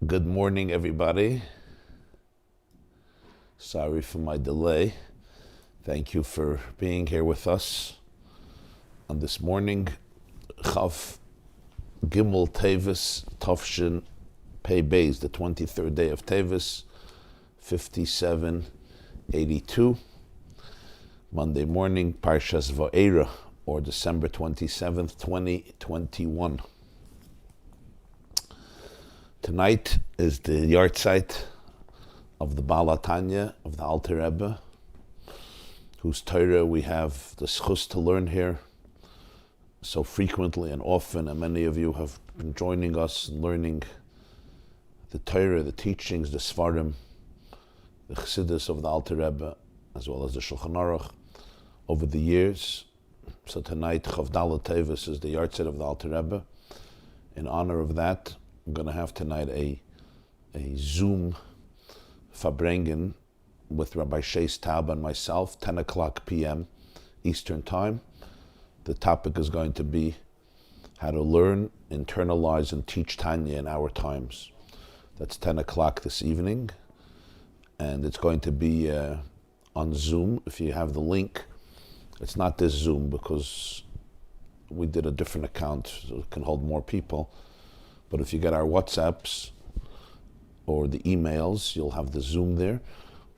Good morning, everybody. Sorry for my delay. Thank you for being here with us on this morning. Chav Gimel Teves Tovshin Pei Beis, the 23rd day of Teves, 5782. Monday morning, Parshas Vaera, or December 27th, 2021. Tonight is the yahrzeit of the Baal of the Alter Rebbe, whose Torah we have the Sichos to learn here so frequently and often, and many of you have been joining us and learning the Torah, the teachings, the Svarim, the Chassidus of the Alter Rebbe, as well as the Shulchan Aruch over the years. So tonight, Chav Dalet Teves is the yahrzeit of the Alter Rebbe. In honor of that, I'm going to have tonight a Zoom Fabrengen with Rabbi Shais Tab and myself, 10 o'clock p.m. Eastern Time. The topic is going to be how to learn, internalize, and teach Tanya in our times. That's 10 o'clock this evening. And it's going to be on Zoom. If you have the link, it's not this Zoom because we did a different account so it can hold more people. But if you get our WhatsApps or the emails, you'll have the Zoom there,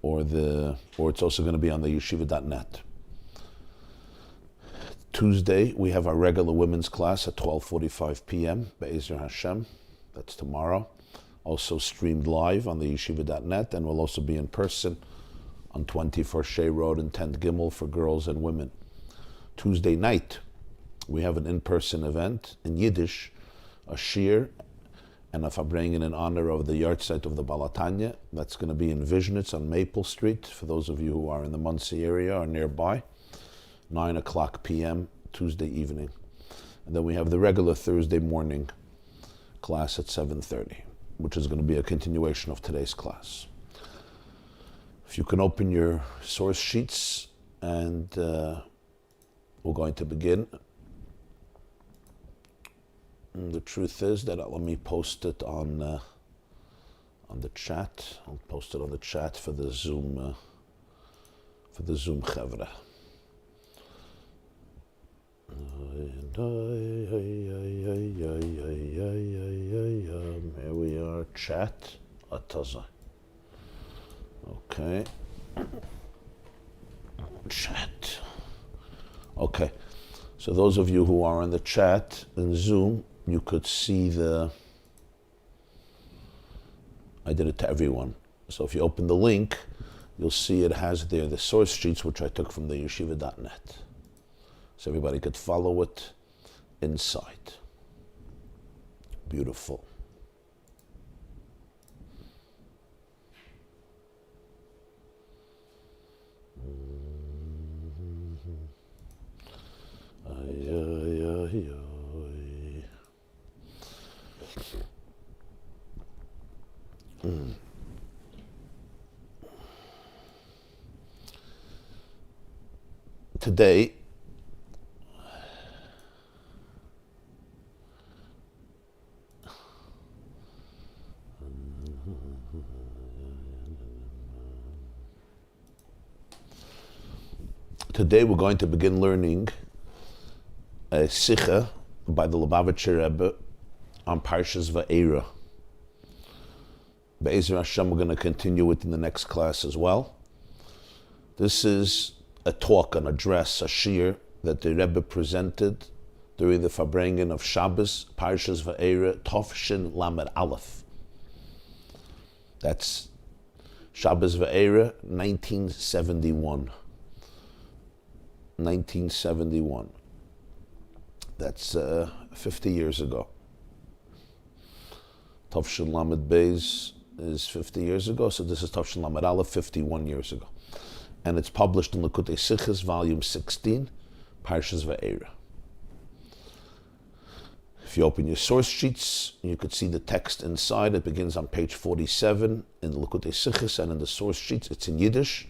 or it's also going to be on the yeshiva.net. Tuesday, we have our regular women's class at 12:45 p.m. Be'ezer Hashem. That's tomorrow. Also streamed live on the yeshiva.net, and we'll also be in person on 24 Shea Road in 10th Gimel for girls and women. Tuesday night, we have an in-person event in Yiddish, a shir, and a fabrengen in honor of the yahrzeit of the Baal. That's going to be in Vishnitz on Maple Street, for those of you who are in the Monsey area or nearby, 9 o'clock p.m. Tuesday evening. And then we have the regular Thursday morning class at 7:30, which is going to be a continuation of today's class. If you can open your source sheets, and we're going to begin. And the truth is that let me post it on the chat. I'll post it on the chat for the Zoom chevra. Here we are, chat. Okay. Chat. Okay. So those of you who are in the chat in Zoom, you could see I did it to everyone. So if you open the link, you'll see it has there the source sheets, which I took from the yeshiva.net. So everybody could follow it inside. Beautiful. Today, we're going to begin learning a Sicha by the Lubavitcher Rebbe on Parshas Vaera. Be'ezer Hashem, we're going to continue it in the next class as well. This is a talk, an address, a shir that the Rebbe presented during the Fabrengen of Shabbos, Parshas Vaera, Tovshin Lamed Aleph. That's Shabbos Vaera, 1971. 1971. That's 50 years ago. Tovshin Lamed Beis is 50 years ago, so this is Tovshin Lamed Aleph, 51 years ago. And it's published in Likkutei Sichos, volume 16, Parshas Vaera. If you open your source sheets, you could see the text inside. It begins on page 47 in the Likkutei Sichos, and in the source sheets, it's in Yiddish.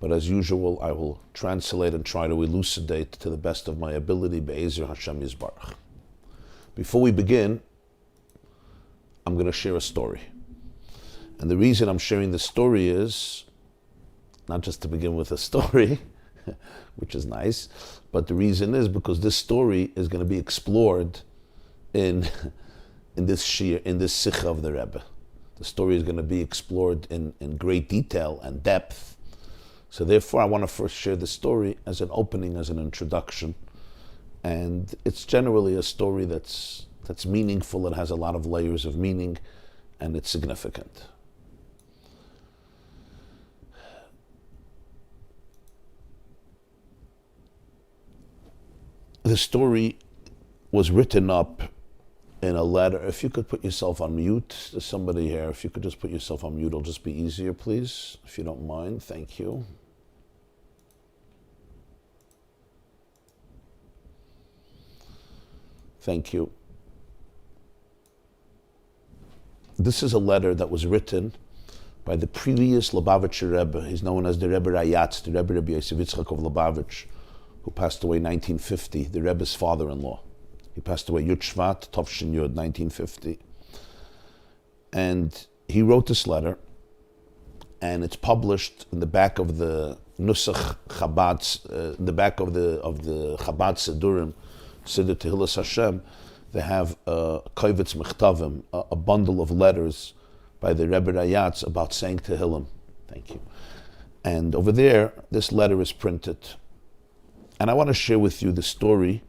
But as usual, I will translate and try to elucidate to the best of my ability, Be'ezer Hashem Yisbarach. Before we begin, I'm going to share a story. And the reason I'm sharing this story is, not just to begin with a story, which is nice, but the reason is because this story is going to be explored in this Sichos of the Rebbe. The story is going to be explored in great detail and depth. So therefore, I want to first share the story as an opening, as an introduction. And it's generally a story that's meaningful, it has a lot of layers of meaning, and it's significant. The story was written up in a letter. If you could put yourself on mute, there's somebody here. If you could just put yourself on mute, it'll just be easier, please, if you don't mind. Thank you. Thank you. This is a letter that was written by the previous Lubavitcher Rebbe. He's known as the Rebbe Rayatz, the Rebbe Yousef of Lubavitch, who passed away in 1950, the Rebbe's father-in-law. He passed away Yud Shvat, Tovshin Yud, 1950. And he wrote this letter, and it's published in the back of the Nusach Chabad, in the back of the Chabad Sidurim, Siddur Tehillas Hashem. They have a Kovetz Mechtavim, a bundle of letters by the Rebbe Rayatz about saying Tehillim. Thank you. And over there, this letter is printed. And I want to share with you the story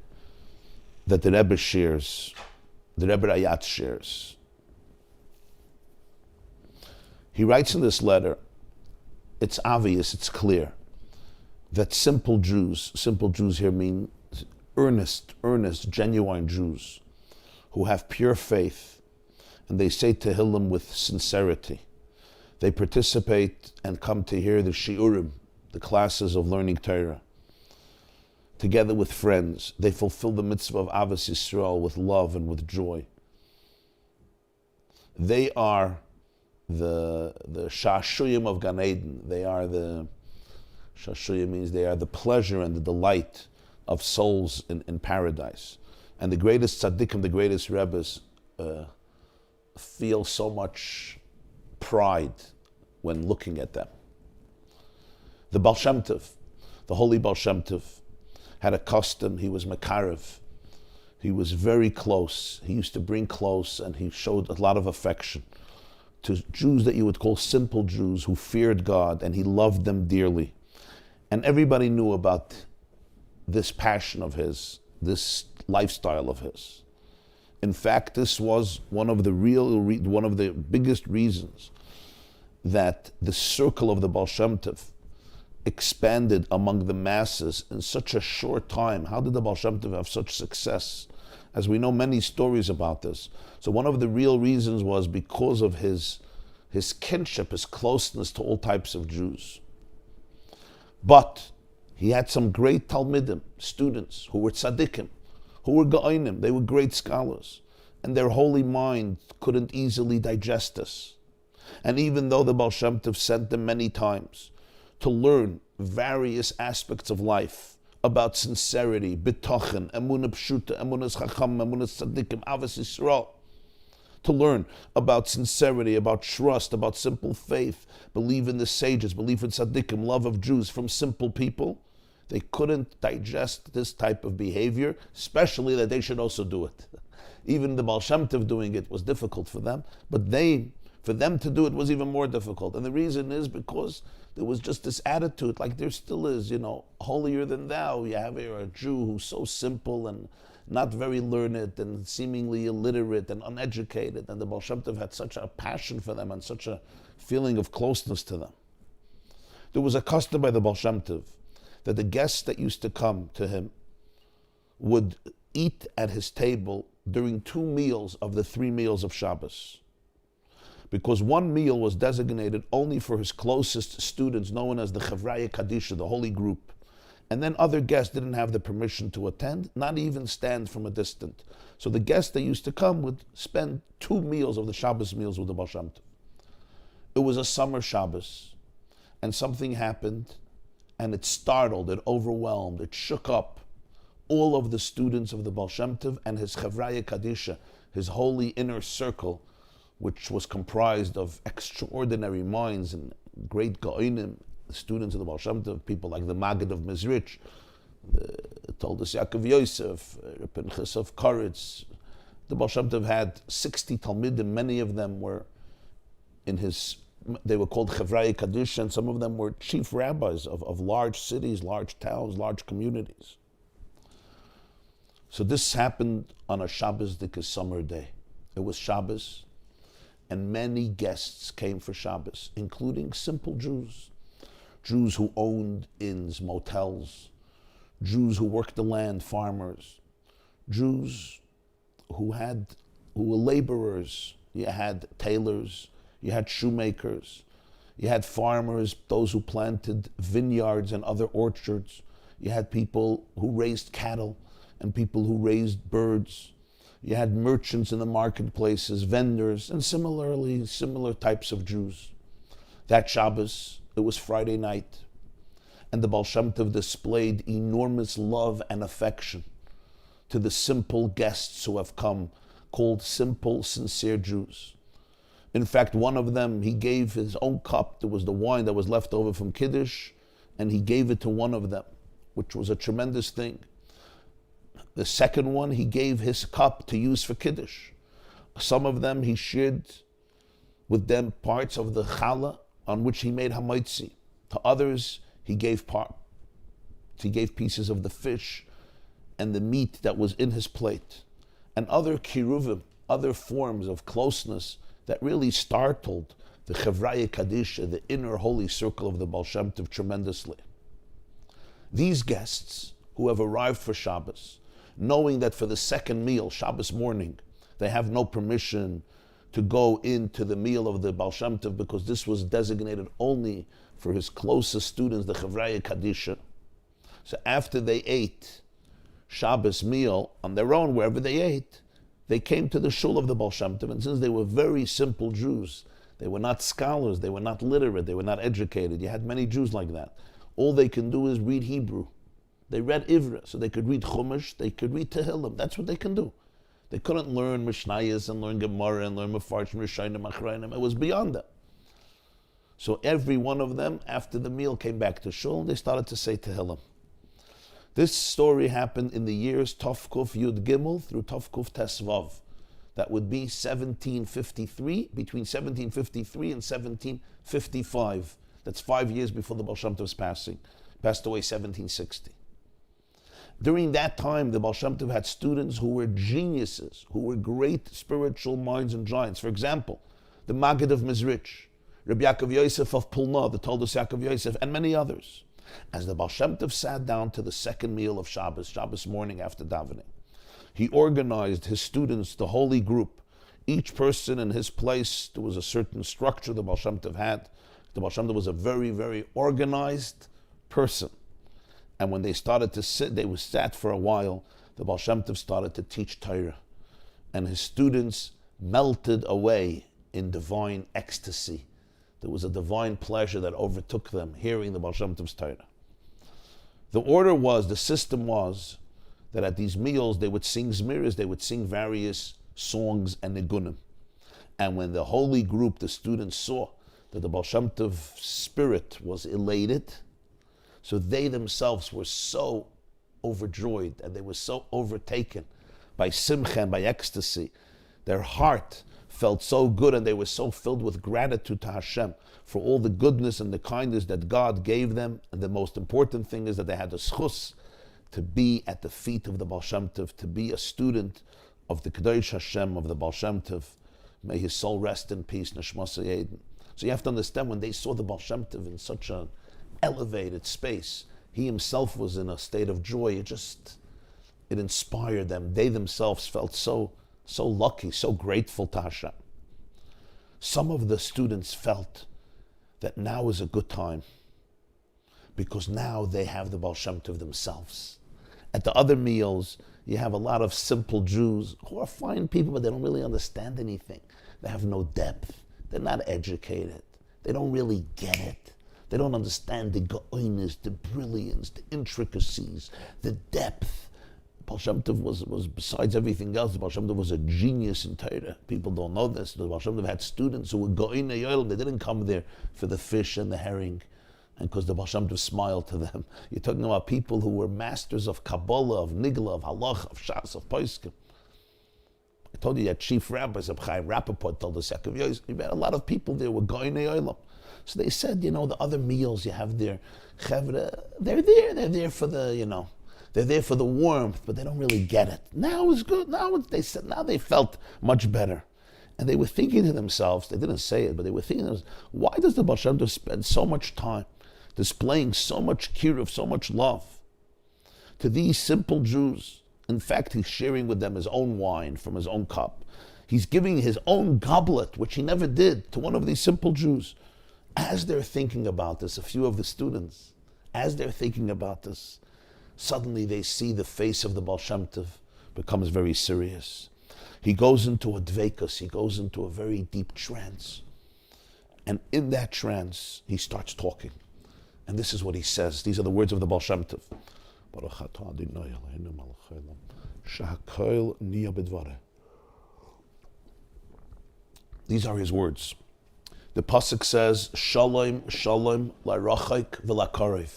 that the Rebbe shares, the Rebbe Rayatz shares. He writes in this letter, it's obvious, it's clear, that simple Jews here mean earnest, genuine Jews, who have pure faith, and they say Tehillim with sincerity. They participate and come to hear the shiurim, the classes of learning Torah. Together with friends, they fulfill the mitzvah of Avos Yisrael with love and with joy. They are the shashuyim of Gan Eden. Shashuyim means they are the pleasure and the delight of souls in paradise. And the greatest tzaddikim, the greatest rebbes, feel so much pride when looking at them. The Baal Shem Tov, the holy Baal Shem Tov, had a custom. He was makarev. He was very close. He used to bring close, and he showed a lot of affection to Jews that you would call simple Jews who feared God, and he loved them dearly. And everybody knew about this passion of his, this lifestyle of his. In fact, this was one of the biggest reasons that the circle of the Baal Shem Tov expanded among the masses in such a short time. How did the Baal Shem Tov have such success? As we know many stories about this. So one of the real reasons was because of his kinship, his closeness to all types of Jews. But he had some great Talmidim, students, who were tzaddikim, who were ga'onim, they were great scholars, and their holy mind couldn't easily digest this. And even though the Baal Shem Tov sent them many times to learn various aspects of life about sincerity, bitochen, emunah pshuta, emunah chacham, emunah tzaddikim, avos Yisrael, to learn about sincerity, about trust, about simple faith, believe in the sages, believe in tzaddikim, love of Jews from simple people, they couldn't digest this type of behavior, especially that they should also do it. Even the Baal Shem Tov doing it was difficult for them, but for them to do it was even more difficult. And the reason is because there was just this attitude, like there still is, holier than thou. You have here a Jew who's so simple and not very learned and seemingly illiterate and uneducated. And the Baal Shem Tov had such a passion for them and such a feeling of closeness to them. There was a custom by the Baal Shem Tov that the guests that used to come to him would eat at his table during 2 meals of the 3 meals of Shabbos. Because 1 meal was designated only for his closest students, known as the Chevraya Kadisha, the holy group. And then other guests didn't have the permission to attend, not even stand from a distance. So the guests that used to come would spend 2 meals of the Shabbos meals with the Baal Shem Tov. It was a summer Shabbos, and something happened, and it startled, it overwhelmed, it shook up all of the students of the Baal Shem Tov and his Chevraya Kadisha, his holy inner circle, which was comprised of extraordinary minds and great Gaonim, the students of the Baal Shem Tov, people like the Maggid of Mezrich, the Toldos Yaakov Yousef, Pinchas of Koritz. The Baal Shem Tov had 60 Talmidim, many of them were they were called Chevrei Kaddish, and some of them were chief rabbis of large cities, large towns, large communities. So this happened on a Shabbos, the summer day. It was Shabbos, and many guests came for Shabbos, including simple Jews. Jews who owned inns, motels, Jews who worked the land, farmers, Jews who were laborers. You had tailors, you had shoemakers, you had farmers, those who planted vineyards and other orchards. You had people who raised cattle and people who raised birds. You had merchants in the marketplaces, vendors, and similar types of Jews. That Shabbos, it was Friday night, and the Baal Shem Tov displayed enormous love and affection to the simple guests who have come, called simple, sincere Jews. In fact, one of them, he gave his own cup. There was the wine that was left over from Kiddush, and he gave it to one of them, which was a tremendous thing. The second one, he gave his cup to use for Kiddush. Some of them, he shared with them parts of the challah on which he made hamaitzi. To others, he gave pieces of the fish and the meat that was in his plate, and other kiruvim, other forms of closeness that really startled the Chevraya Kadisha, the inner holy circle of the Baal Shem Tov, tremendously. These guests who have arrived for Shabbos, knowing that for the second meal, Shabbos morning, they have no permission to go into the meal of the Baal Shem Tov because this was designated only for his closest students, the Chevraya Kadisha. So after they ate Shabbos meal on their own, wherever they ate, they came to the shul of the Baal Shem Tov, and since they were very simple Jews, they were not scholars, they were not literate, they were not educated. You had many Jews like that. All they can do is read Hebrew. They read Ivra, so they could read Chumash, they could read Tehillim. That's what they can do. They couldn't learn Mishnayos and learn Gemara and learn Mefarshim, Rishonim, Achrayim. It was beyond them. So every one of them, after the meal, came back to shul, and they started to say Tehillim. This story happened in the years Tovkuf Yud Gimel through Tovkuf Tesvav. That would be 1753, between 1753 and 1755. That's 5 years before the Baal Shem Tov's passing. Passed away 1760. During that time, the Baal Shem Tov had students who were geniuses, who were great spiritual minds and giants. For example, the Maggid of Mezrich, Rabbi Yaakov Yousef of Pulna, the Toldos Yaakov Yousef, and many others. As the Baal Shem Tov sat down to the second meal of Shabbos morning after davening, he organized his students, the holy group, each person in his place. There was a certain structure the Baal Shem Tov had. The Baal Shem Tov was a very, very organized person. And when they started to sit, they sat for a while, the Baal Shem Tov started to teach Torah. And his students melted away in divine ecstasy. There was a divine pleasure that overtook them hearing the Baal Shem Tov's Torah. The system was that at these meals they would sing zmiras, they would sing various songs and nigunim. And when the holy group, the students, saw that the Baal Shem Tov spirit was elated, so they themselves were so overjoyed and they were so overtaken by simcha and by ecstasy. Their heart felt so good and they were so filled with gratitude to Hashem for all the goodness and the kindness that God gave them. And the most important thing is that they had the Sichos to be at the feet of the Baal Shem Tov, to be a student of the Kadosh Hashem, of the Baal Shem Tov. May his soul rest in peace, Neshmas Eden. So you have to understand, when they saw the Baal Shem Tov in such an elevated space, he himself was in a state of joy. It inspired them. They themselves felt so lucky, so grateful to Hashem. Some of the students felt that now is a good time because now they have the Baal Shem Tov themselves. At the other meals, you have a lot of simple Jews who are fine people, but they don't really understand anything. They have no depth. They're not educated. They don't really get it. They don't understand the go'onis, the brilliance, the intricacies, the depth, Baal Shem Tov was besides everything else, the Baal Shem Tov was a genius in Torah. People don't know this. The Baal Shem Tov had students who would go in the Yael. They didn't come there for the fish and the herring, and because the Baal Shem Tov smiled to them. You're talking about people who were masters of Kabbalah, of Nigla, of Halach, of Shas, of Poskim. I told you that chief rabbis of Chaim Rappaport told us, you had a lot of people there were going to Yael. So they said, the other meals you have there, Chevra, they're there for the, they're there for the warmth, but they don't really get it. Now it's good. Now they felt much better. And they were thinking to themselves, they didn't say it, but they were thinking to themselves, why does the Baal Shem Tov spend so much time displaying so much kiruv, so much love to these simple Jews? In fact, he's sharing with them his own wine from his own cup. He's giving his own goblet, which he never did, to one of these simple Jews. As they're thinking about this, a few of the students, as they're thinking about this, suddenly they see the face of the Baal Shem Tov becomes very serious. He goes into a dveikus, he goes into a very deep trance. And in that trance, he starts talking. And this is what he says. These are the words of the Baal Shem Tov. These are his words. The pasuk says, "Shalom, shalom, la'rachik v'la'karev."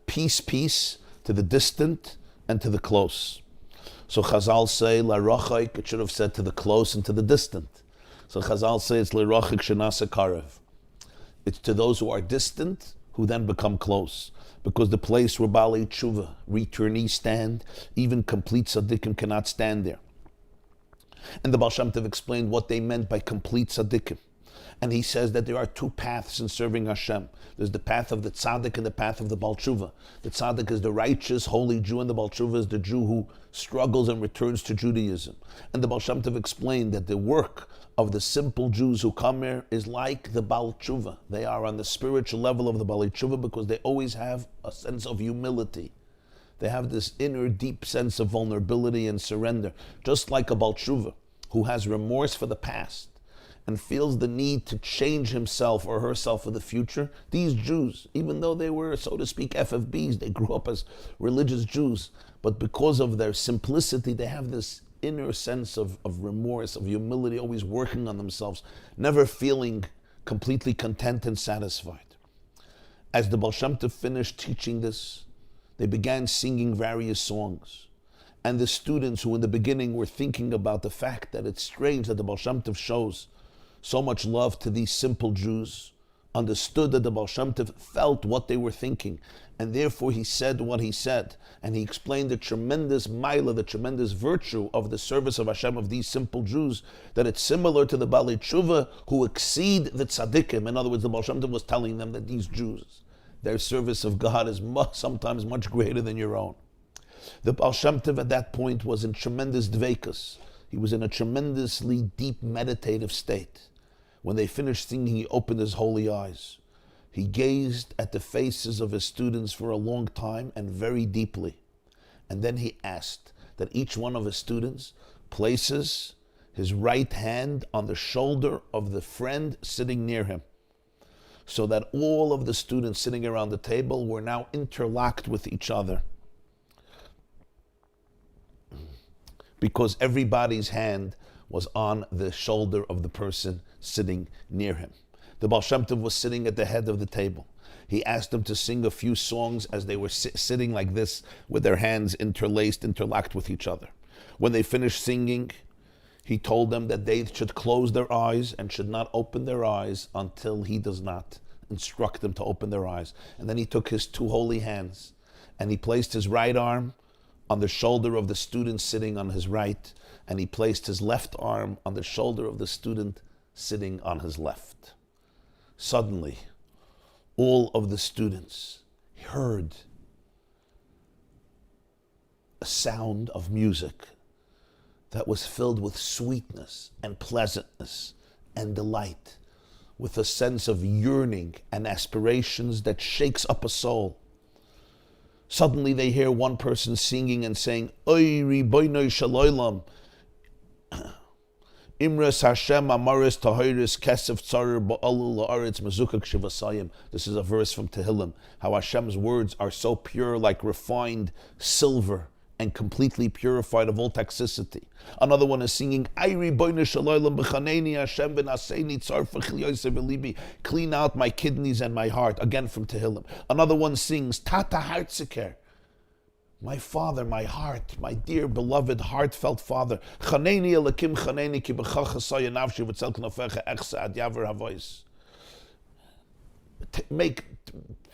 Peace, peace to the distant and to the close. So Chazal say, la'rachik, it should have said to the close and to the distant. So Chazal say it's la'rachik shenasa karev. It's to those who are distant who then become close. Because the place where Baalei Tshuva, returnees stand, even complete tzaddikim cannot stand there. And the Baal Shem Tov explained what they meant by complete tzaddikim. And he says that there are two paths in serving Hashem. There's the path of the tzaddik and the path of the Baal Tshuva. The tzaddik is the righteous, holy Jew, and the Baal Tshuva is the Jew who struggles and returns to Judaism. And the Baal Shem Tov explained that the work of the simple Jews who come here is like the Baal Tshuva. They are on the spiritual level of the Baal Tshuva because they always have a sense of humility. They have this inner deep sense of vulnerability and surrender. Just like a Baal Tshuva who has remorse for the past and feels the need to change himself or herself for the future. These Jews, even though they were, so to speak, FFBs, they grew up as religious Jews, but because of their simplicity, they have this inner sense of remorse, of humility, always working on themselves, never feeling completely content and satisfied. As the Baal Shem Tov finished teaching this, they began singing various songs. And the students who in the beginning were thinking about the fact that it's strange that the Baal Shem Tov shows so much love to these simple Jews, understood that the Baal Shem Tov felt what they were thinking, and therefore he said what he said, and he explained the tremendous maila, the tremendous virtue of the service of Hashem of these simple Jews, that it's similar to the Baalei Tshuva who exceed the tzaddikim. In other words, the Baal Shem Tov was telling them that these Jews, their service of God is sometimes much greater than your own. The Baal Shem Tov at that point was in tremendous dveikus. He was in a tremendously deep meditative state. When they finished singing, he opened his holy eyes. He gazed at the faces of his students for a long time and very deeply. And then he asked that each one of his students places his right hand on the shoulder of the friend sitting near him, so that all of the students sitting around the table were now interlocked with each other, because everybody's hand was on the shoulder of the person sitting near him. The Baal Shem Tov was sitting at the head of the table. He asked them to sing a few songs as they were sitting like this with their hands interlaced, interlocked with each other. When they finished singing, he told them that they should close their eyes and should not open their eyes until he does not instruct them to open their eyes. And then he took his two holy hands and he placed his right arm on the shoulder of the student sitting on his right, and he placed his left arm on the shoulder of the student sitting on his left. Suddenly, all of the students heard a sound of music that was filled with sweetness and pleasantness and delight, with a sense of yearning and aspirations that shakes up a soul. Suddenly they hear one person singing and saying, Oy ribono shalom, Imres Hashem amaris tahiris kesef tzarir ba'alul la'aretz mezukak shivasayim. This is a verse from Tehillim, how Hashem's words are so pure like refined silver and completely purified of all toxicity. Another one is singing, Ayri boine shalolim b'chaneni Hashem v'naseini tzarfach Yousef v'libi, clean out my kidneys and my heart, again from Tehillim. Another one sings, Tata Hartziker, my father, my heart, my dear, beloved, heartfelt father. Chaneni elakim chaneni ki b'cha chasaya nafshi v'tzel knofecha echsa ad yaver havois.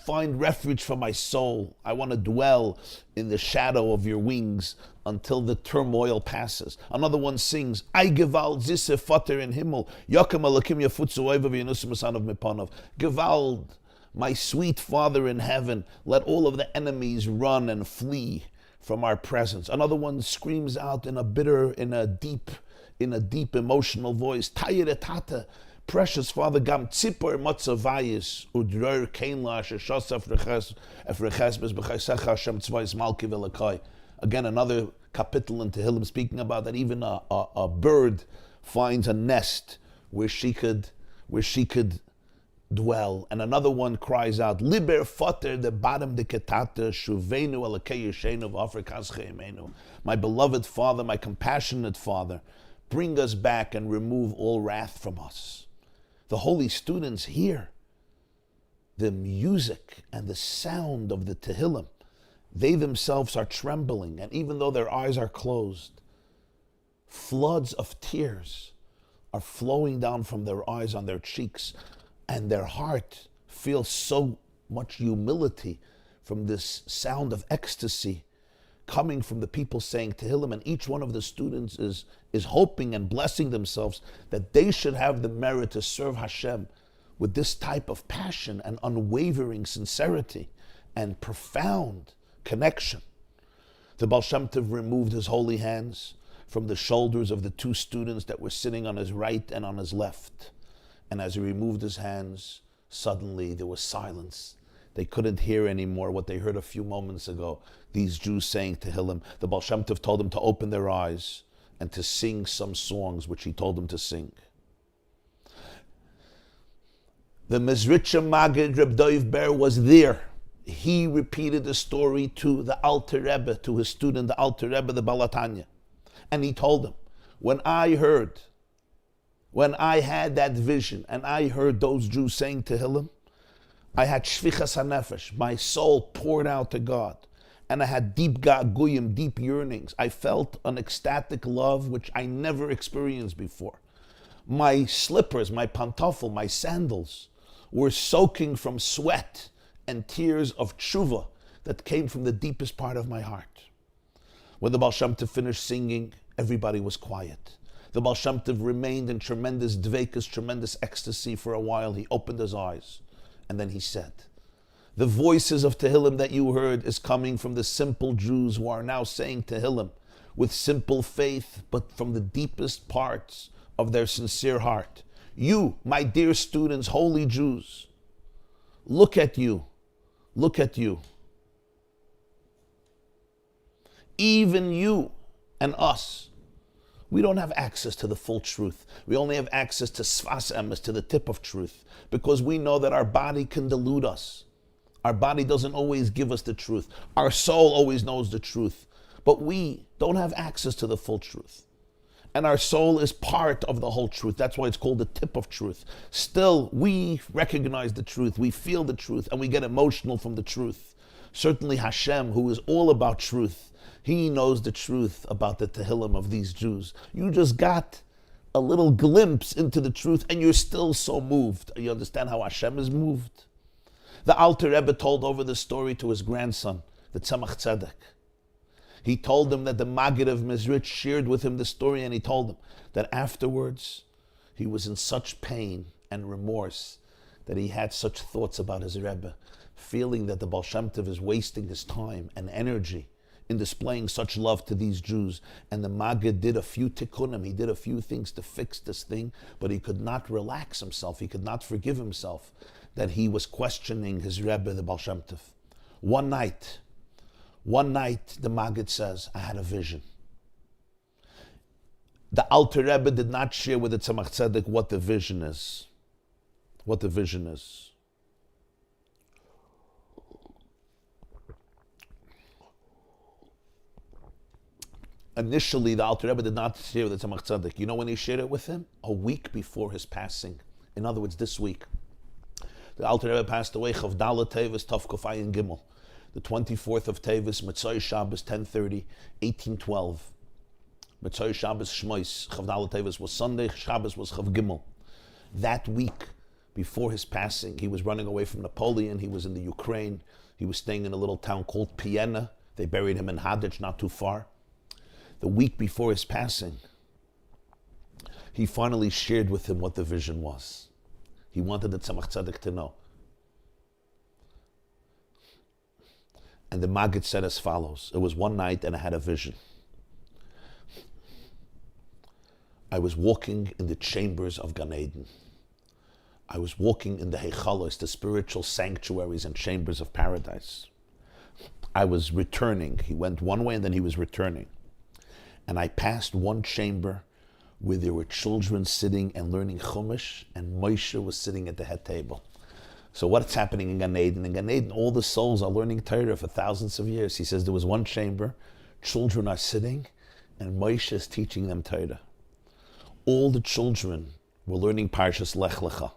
Find refuge for my soul. I want to dwell in the shadow of your wings until the turmoil passes. Another one sings, I gewalt zisse Vater in Himmel, Yokem elakim yafutzu oiva v'yanusim asanav mipanov. Gewalt, my sweet Father in heaven, let all of the enemies run and flee from our presence. Another one screams out in a deep emotional voice, Tayir etata, precious Father, gam tzipor motzavayis udror kein la sheshas efreches bezbechaisecha Hashem tzvayis malki v'elakai. Again, another capital in Tehillim speaking about that even a bird finds a nest where she could dwell. And another one cries out, Liber Vater de Badam de Ketata Shuvenu Alakei Yeshenu v'Afrikas Cheimenu. My beloved Father, my compassionate Father, bring us back and remove all wrath from us. The holy students hear the music and the sound of the Tehillim. They themselves are trembling, and even though their eyes are closed, floods of tears are flowing down from their eyes on their cheeks, and their heart feels so much humility from this sound of ecstasy coming from the people saying Tehillim, and each one of the students is hoping and blessing themselves that they should have the merit to serve Hashem with this type of passion and unwavering sincerity and profound connection. The Baal Shem Tov removed his holy hands from the shoulders of the two students that were sitting on his right and on his left. And as he removed his hands, suddenly there was silence. They couldn't hear anymore what they heard a few moments ago. These Jews saying Tehillim. The Baal Shem Tov told them to open their eyes and to sing some songs which he told them to sing. The Mezritcha Maggid, Reb Doiv Ber, was there. He repeated the story to the Alter Rebbe, to his student, the Alter Rebbe, the Baal HaTanya. And he told him, when I had that vision and I heard those Jews saying Tehillim, I had shvichas hanefesh, my soul poured out to God, and I had deep ga'guyim, deep yearnings. I felt an ecstatic love which I never experienced before. My slippers, my pantofel, my sandals were soaking from sweat and tears of tshuva that came from the deepest part of my heart. When the Baal Shem Tov finished singing, everybody was quiet. The Baal Shem Tov remained in tremendous dveikus, tremendous ecstasy for a while. He opened his eyes, and then he said, the voices of Tehillim that you heard is coming from the simple Jews who are now saying Tehillim with simple faith, but from the deepest parts of their sincere heart. You, my dear students, holy Jews, look at you. Look at you. Even you and us, we don't have access to the full truth. We only have access to sfas emes, to the tip of truth, because we know that our body can delude us. Our body doesn't always give us the truth. Our soul always knows the truth, but we don't have access to the full truth. And our soul is part of the whole truth. That's why it's called the tip of truth. Still, we recognize the truth, we feel the truth, and we get emotional from the truth. Certainly Hashem, who is all about truth, he knows the truth about the Tehillim of these Jews. You just got a little glimpse into the truth and you're still so moved. You understand how Hashem is moved? The Alter Rebbe told over the story to his grandson, the Tzemach Tzedek. He told him that the Maggid of Mezritch shared with him the story, and he told him that afterwards he was in such pain and remorse that he had such thoughts about his Rebbe, feeling that the Baal Shem Tov is wasting his time and energy in displaying such love to these Jews. And the Maggid did a few tikkunim, he did a few things to fix this thing, but he could not relax himself, he could not forgive himself that he was questioning his Rebbe, the Baal Shem Tov. One night, the Maggid says, I had a vision. The Alter Rebbe did not share with the Tzemach Tzedek what the vision is. What the vision is. initially the Alter Rebbe did not share with the Tzemach Tzedek. You know when he shared it with him? A week before his passing. In other words, this week. The Alter Rebbe passed away, Chavdala Teves, Tov Kuf Ayin Gimel. The 24th of Teves, Mitzvah Shabbos, 10:30, 1812. Mitzvah Shabbos Shmois, Chavdala Teves was Sunday, Shabbos was Chav Gimel. That week, before his passing, he was running away from Napoleon, he was in the Ukraine, he was staying in a little town called Piena. They buried him in Hadich, not too far. The week before his passing, he finally shared with him what the vision was. He wanted the Tzemach Tzedek to know. And the Maggid said as follows. It was one night and I had a vision. I was walking in the chambers of Gan Eden. I was walking in the Heichalos, the spiritual sanctuaries and chambers of paradise. I was returning. He went one way and then he was returning. And I passed one chamber where there were children sitting and learning Chumash, and Moshe was sitting at the head table. So what's happening in Gan Eden? In Gan Eden, all the souls are learning Torah for thousands of years. He says there was one chamber, children are sitting, and Moshe is teaching them Torah. All the children were learning Parshas Lech Lecha.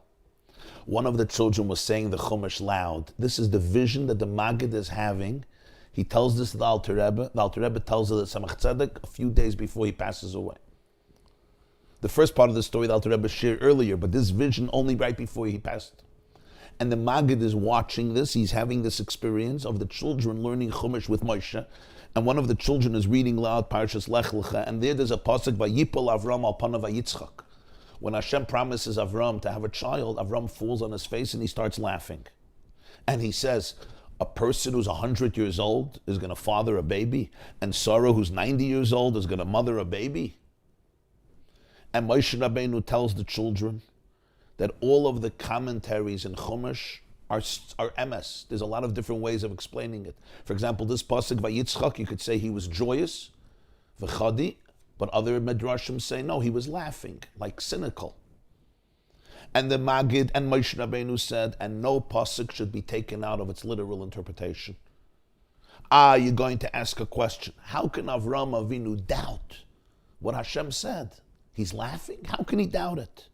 One of the children was saying the Chumash loud. This is the vision that the Maggid is having. He tells this to the Alter Rebbe. The Alter Rebbe tells it to Tzemach Tzedek a few days before he passes away. The first part of the story the Alter Rebbe shared earlier, but this vision only right before he passed. And the Maggid is watching this. He's having this experience of the children learning Chumash with Moshe. And one of the children is reading loud Parshas Lech Lecha. And there's a pasuk, Vayipol Avraham al panav Yitzchak. When Hashem promises Avraham to have a child, Avraham falls on his face and he starts laughing. And he says, a person who's 100 years old is going to father a baby, and Sarah, who's 90 years old, is going to mother a baby. And Moshe Rabbeinu tells the children that all of the commentaries in Chumash are emes. There's a lot of different ways of explaining it. For example, this pasuk Vayitzchak, you could say he was joyous, v'chadi, but other midrashim say no, he was laughing, like cynical. And the Maggid and Moshe Rabbeinu said, and no pasuk should be taken out of its literal interpretation. You're going to ask a question. How can Avraham Avinu doubt what Hashem said? He's laughing? How can he doubt it?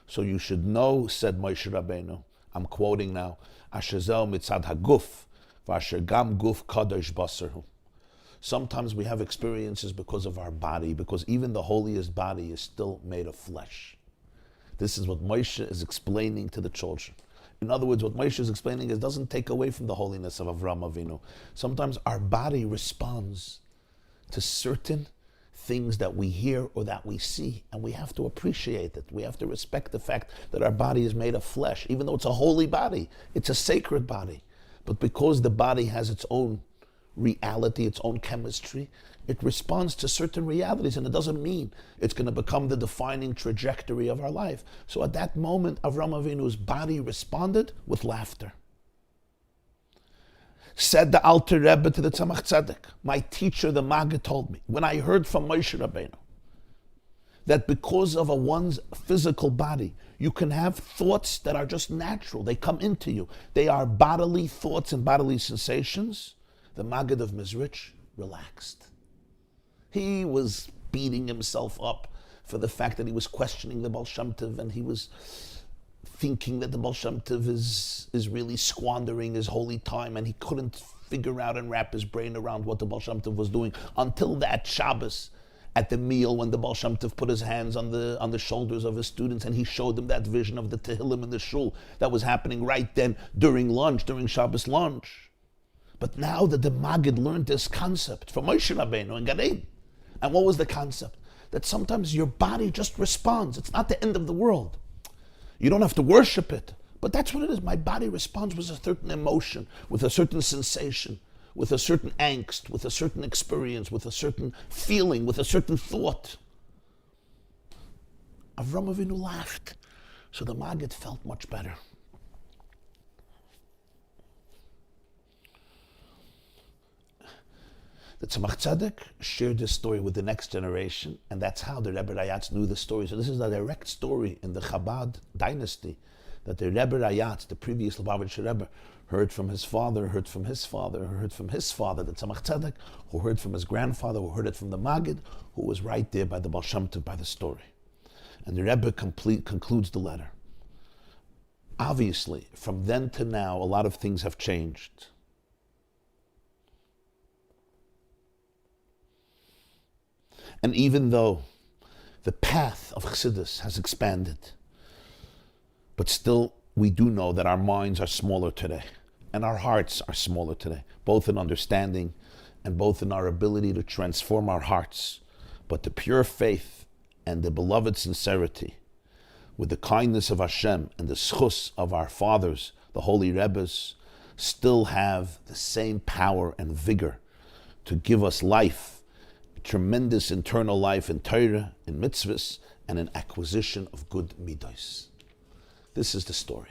So you should know, said Moshe Rabbeinu, I'm quoting now, Ashezel mitzad haguf, v'asher gam guf kadosh basaru. Sometimes we have experiences because of our body, because even the holiest body is still made of flesh. This is what Moshe is explaining to the children. In other words, what Moshe is explaining is doesn't take away from the holiness of Avraham Avinu. Sometimes our body responds to certain things that we hear or that we see, and we have to appreciate it. We have to respect the fact that our body is made of flesh, even though it's a holy body, it's a sacred body. But because the body has its own reality, its own chemistry, it responds to certain realities, and it doesn't mean it's going to become the defining trajectory of our life. So at that moment, Avraham Avinu's body responded with laughter. Said the Alter Rebbe to the Tzemach Tzedek, my teacher, the Maggid, told me, when I heard from Moshe Rabbeinu, that because of one's physical body, you can have thoughts that are just natural. They come into you. They are bodily thoughts and bodily sensations. The Maggid of Mizrich relaxed. He was beating himself up for the fact that he was questioning the Baal Shem Tov, and he was thinking that the Baal Shem Tov is really squandering his holy time, and he couldn't figure out and wrap his brain around what the Baal Shem Tov was doing until that Shabbos at the meal when the Baal Shem Tov put his hands on the shoulders of his students and he showed them that vision of the Tehillim in the shul that was happening right then during lunch, during Shabbos lunch. But now that the Maggid learned this concept from Moshe Rabbeinu and Gan Eden, and what was the concept? That sometimes your body just responds. It's not the end of the world. You don't have to worship it, but that's what it is. My body responds with a certain emotion, with a certain sensation, with a certain angst, with a certain experience, with a certain feeling, with a certain thought. Avraham Avinu laughed, so the Maggid felt much better. The Tzemach Tzedek shared this story with the next generation, and that's how the Rebbe Rayatz knew the story. So this is a direct story in the Chabad dynasty that the Rebbe Rayatz, the previous Lubavitcher Rebbe, heard from his father, heard from his father, heard from his father, the Tzemach Tzedek, who heard from his grandfather, who heard it from the Maggid, who was right there by the Baal Shem Tov, by the story. And the Rebbe concludes the letter. Obviously, from then to now, a lot of things have changed. And even though the path of Chassidus has expanded, but still we do know that our minds are smaller today, and our hearts are smaller today, both in understanding and both in our ability to transform our hearts. But the pure faith and the beloved sincerity, with the kindness of Hashem and the Sichos of our fathers, the holy Rebbes, still have the same power and vigor to give us life, tremendous internal life in Torah, in mitzvahs, and in acquisition of good midos. This is the story.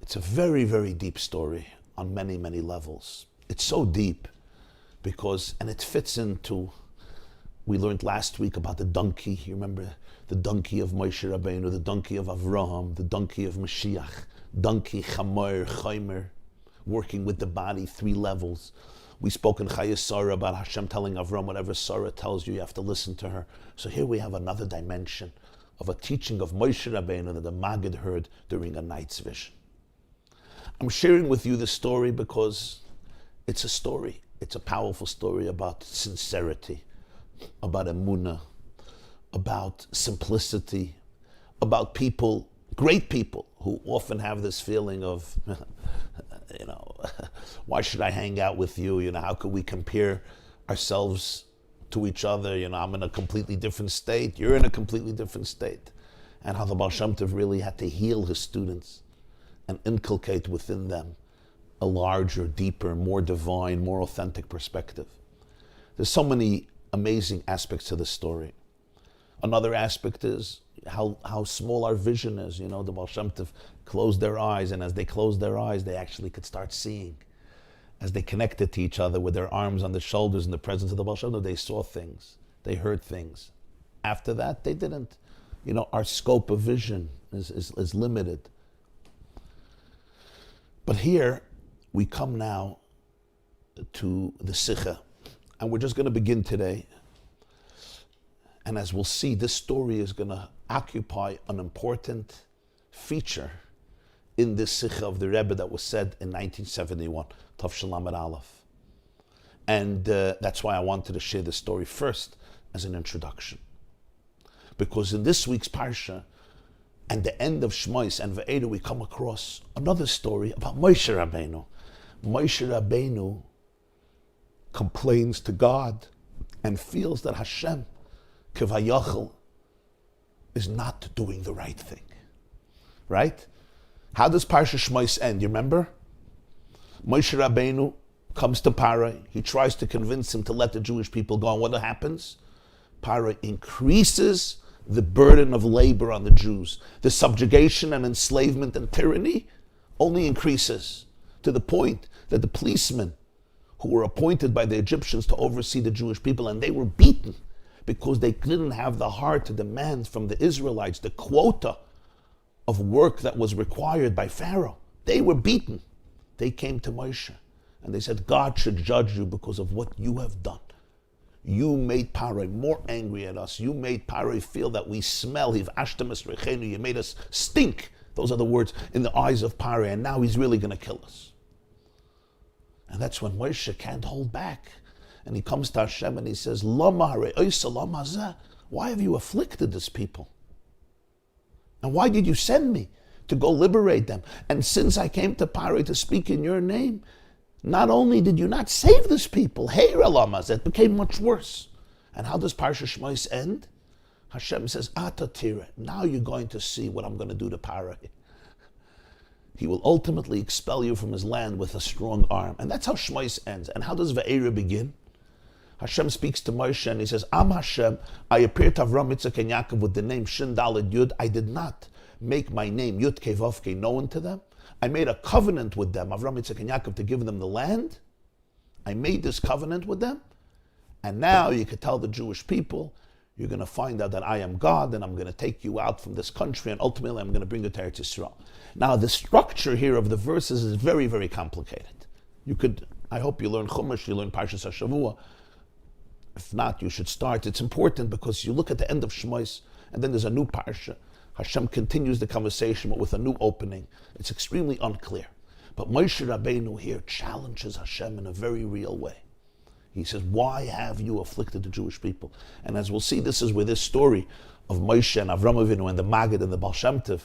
It's a very, very deep story on many, many levels. It's so deep because, and it fits into, we learned last week about the donkey. You remember the donkey of Moshe Rabbeinu, the donkey of Avraham, the donkey of Mashiach, donkey, chamor, chaimer, working with the body, 3 levels. We spoke in Chayes Sarah about Hashem telling Avraham, whatever Sarah tells you, you have to listen to her. So here we have another dimension of a teaching of Moshe Rabbeinu that the Maggid heard during a night's vision. I'm sharing with you this story because it's a story. It's a powerful story about sincerity, about emunah, about simplicity, about people, great people, who often have this feeling of, why should I hang out with you? How could we compare ourselves to each other? I'm in a completely different state. You're in a completely different state. And how the Baal Shem Tov really had to heal his students and inculcate within them a larger, deeper, more divine, more authentic perspective. There's so many amazing aspects to this story. Another aspect is how small our vision is. The Baal Shem Tov closed their eyes, and as they closed their eyes, they actually could start seeing. As they connected to each other with their arms on the shoulders in the presence of the Baal Shem Tov, they saw things, they heard things. After that, they didn't. Our scope of vision is limited. But here, we come now to the Sikha, and we're just going to begin today. And as we'll see, this story is going to occupy an important feature in this Sikha of the Rebbe that was said in 1971, Tov Shalom at Aleph. And that's why I wanted to share this story first as an introduction. Because in this week's Parsha, and the end of Shmos and Vaera, we come across another story about Moshe Rabbeinu. Moshe Rabbeinu complains to God and feels that Hashem, Kevayachal, is not doing the right thing. Right? How does Parsha Shmos end? You remember? Moshe Rabbeinu comes to Paro. He tries to convince him to let the Jewish people go. And what happens? Paro increases the burden of labor on the Jews. The subjugation and enslavement and tyranny only increases to the point that the policemen who were appointed by the Egyptians to oversee the Jewish people, and they were beaten because they didn't have the heart to demand from the Israelites the quota of work that was required by Pharaoh. They were beaten. They came to Moshe and they said, God should judge you because of what you have done. You made Paro more angry at us. You made Paro feel that we smell. You made us stink. Those are the words in the eyes of Paro, and now he's really going to kill us. And that's when Moshe can't hold back. And he comes to Hashem and he says, why have you afflicted this people? And why did you send me to go liberate them? And since I came to Paro to speak in your name, not only did you not save this people, it became much worse. And how does Parsha Shmos end? Hashem says, Atatira, now you're going to see what I'm going to do to Paro. He will ultimately expel you from his land with a strong arm. And that's how Shmos ends. And how does Vaera begin? Hashem speaks to Moshe and he says, Am Hashem, I appeared to Avraham, Yitzchak, and Yaakov with the name Shin Daled Yud. I did not make my name Yud Kei Vav Kei known to them. I made a covenant with them, Avraham, Yitzchak, and Yaakov, to give them the land. I made this covenant with them. And now you could tell the Jewish people, you're going to find out that I am God, and I'm going to take you out from this country, and ultimately I'm going to bring you to Eretz Yisrael. Now, the structure here of the verses is very, very complicated. I hope you learn Chumash, you learn Parshas HaShavua. If not, you should start. It's important because you look at the end of Shemos, and then there's a new parsha. Hashem continues the conversation, but with a new opening. It's extremely unclear. But Moshe Rabbeinu here challenges Hashem in a very real way. He says, why have you afflicted the Jewish people? And as we'll see, this is where this story of Moshe and Avraham Avinu and the Maggid and the Baal Shem Tov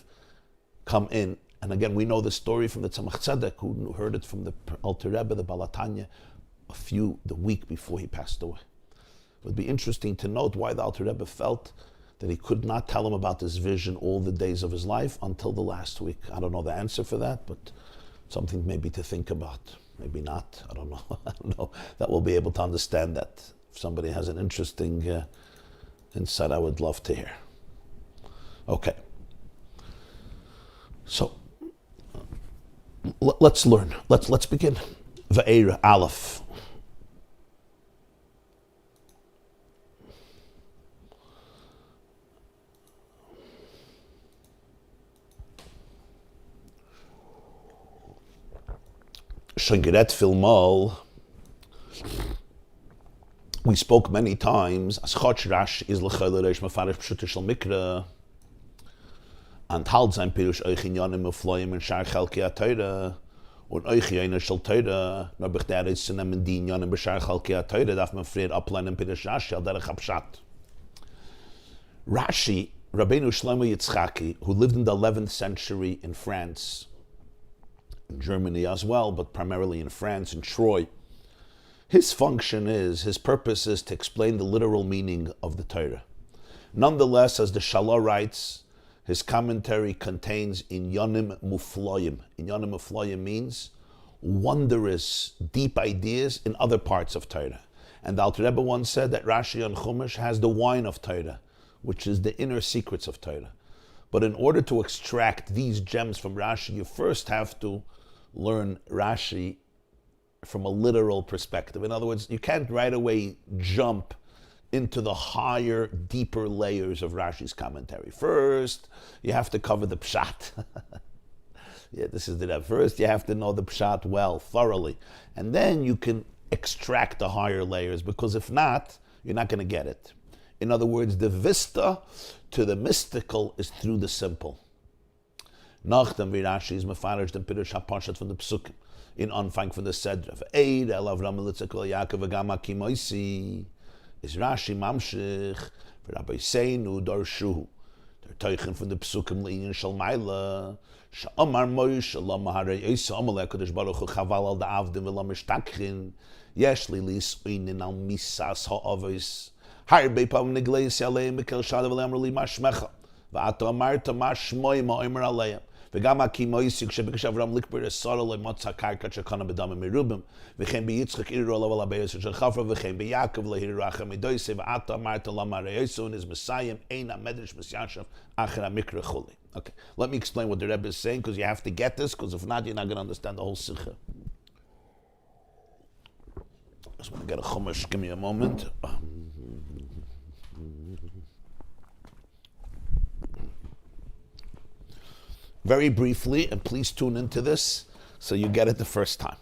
come in. And again, we know the story from the Tzemach Tzedek, who heard it from the Alter Rebbe, the Baal Tanya, the week before he passed away. It would be interesting to note why the Alter Rebbe felt that he could not tell him about this vision all the days of his life until the last week. I don't know the answer for that, but something maybe to think about. Maybe not. I don't know. I don't know that we'll be able to understand that. If somebody has an interesting insight, I would love to hear. Okay. So let's learn. Let's begin. Vaera Aleph. Shageret Filmal. We spoke many times. As Chotch Rash is l'chayla reish mefarish pshuta shel mikra. And halt sein Pirush euch in Yonim Mufloyim and Shar Chalki HaTorah. Und euch Yonim Shel Torah. Nur bich der ist zu nehmen die in Yonim B'Shar Chalki HaTorah. Darf man frier ableinen Pirush Rashi al derech Hapshat. Rashi, Rabbeinu Shlomo Yitzchaki, who lived in the 11th century in France, in Germany as well, but primarily in France, in Troy. His purpose is to explain the literal meaning of the Torah. Nonetheless, as the Shalah writes, his commentary contains Inyanim Mufloyim. Inyanim Mufloyim means wondrous, deep ideas in other parts of Torah. And the Alter Rebbe once said that Rashi on Chumash has the wine of Torah, which is the inner secrets of Torah. But in order to extract these gems from Rashi, you first have to learn Rashi from a literal perspective. In other words, you can't right away jump into the higher, deeper layers of Rashi's commentary. First, you have to cover the pshat. This is the first, you have to know the pshat well, thoroughly. And then you can extract the higher layers, because if not, you're not going to get it. In other words, the vista to the mystical is through the simple. Nachdem wie Rashi is mefarish den Pirush HaParshat von the Psukim in Anfang von der Sedra. Ve'eid el Avraham Litzakol Yaakov v'gam HaKimoisi is Rashi mamshich v'Rabbi Seinu darshu der Teuchen von the Psukim le'inyan shal Maila she'amar Moshe lama harei Yousef amalei HaKadosh Baruch Hu chaval al da'avdim v'lam mishtachrin yesh li lis'oinin al misas ha'avos harbe pam nigleis yaleim mikel shadav v'lamru li mashmecha v'ato amarta mashmoi ma'omer aleim וגם הקימויסי כשביקש אברהם לקבר אסור לו מוצא קרקע שקנה בדם מרובים וכן ביצחק עירו לו על הבייס של חפרה וכן ביעקב להירו אחר מדויסי ואתה אמרת למה רייסו נז מסיים אין המדרש מסיישב אחר המקרה חולי. Okay, let me explain what the Rebbe is saying, because you have to get this, because if not, you're not going to understand the whole Sicha. I just want to get a Chumash. Give me a moment. Very briefly, and please tune into this so you get it the first time.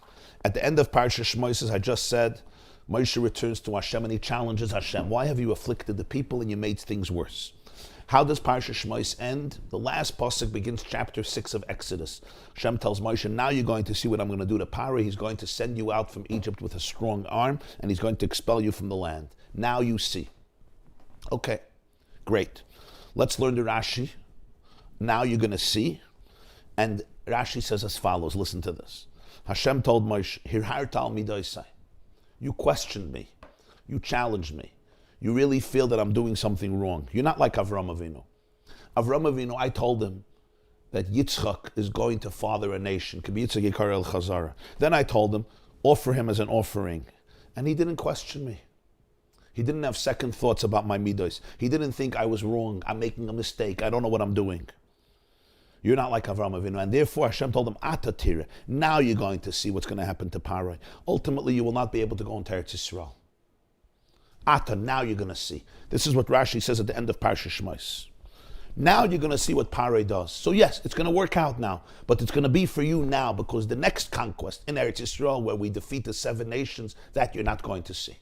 At the end of Parshas Shemos, I just said, Moshe returns to Hashem and he challenges Hashem. Why have you afflicted the people and you made things worse? How does Parshas Shemos end? The last pasuk begins chapter 6 of Exodus. Hashem tells Moshe, now you're going to see what I'm going to do to Paro. He's going to send you out from Egypt with a strong arm and he's going to expel you from the land. Now you see. Okay, great. Let's learn the Rashi. Now you're going to see. And Rashi says as follows, listen to this. Hashem told Moshe, Hirhartal midaisai. You questioned me. You challenged me. You really feel that I'm doing something wrong. You're not like Avraham Avinu. Avraham Avinu, I told him that Yitzchak is going to father a nation. Then I told him, offer him as an offering. And he didn't question me. He didn't have second thoughts about my midos. He didn't think I was wrong. I'm making a mistake. I don't know what I'm doing. You're not like Avraham Avinu. And therefore Hashem told him, Atatira, now you're going to see what's going to happen to Parai. Ultimately, you will not be able to go into Eretz Yisrael. Ata, now you're going to see. This is what Rashi says at the end of Parshas Shmos. Now you're going to see what Paroi does. So yes, it's going to work out now, but it's going to be for you now, because the next conquest in Eretz Yisrael, where we defeat the 7 nations, that you're not going to see.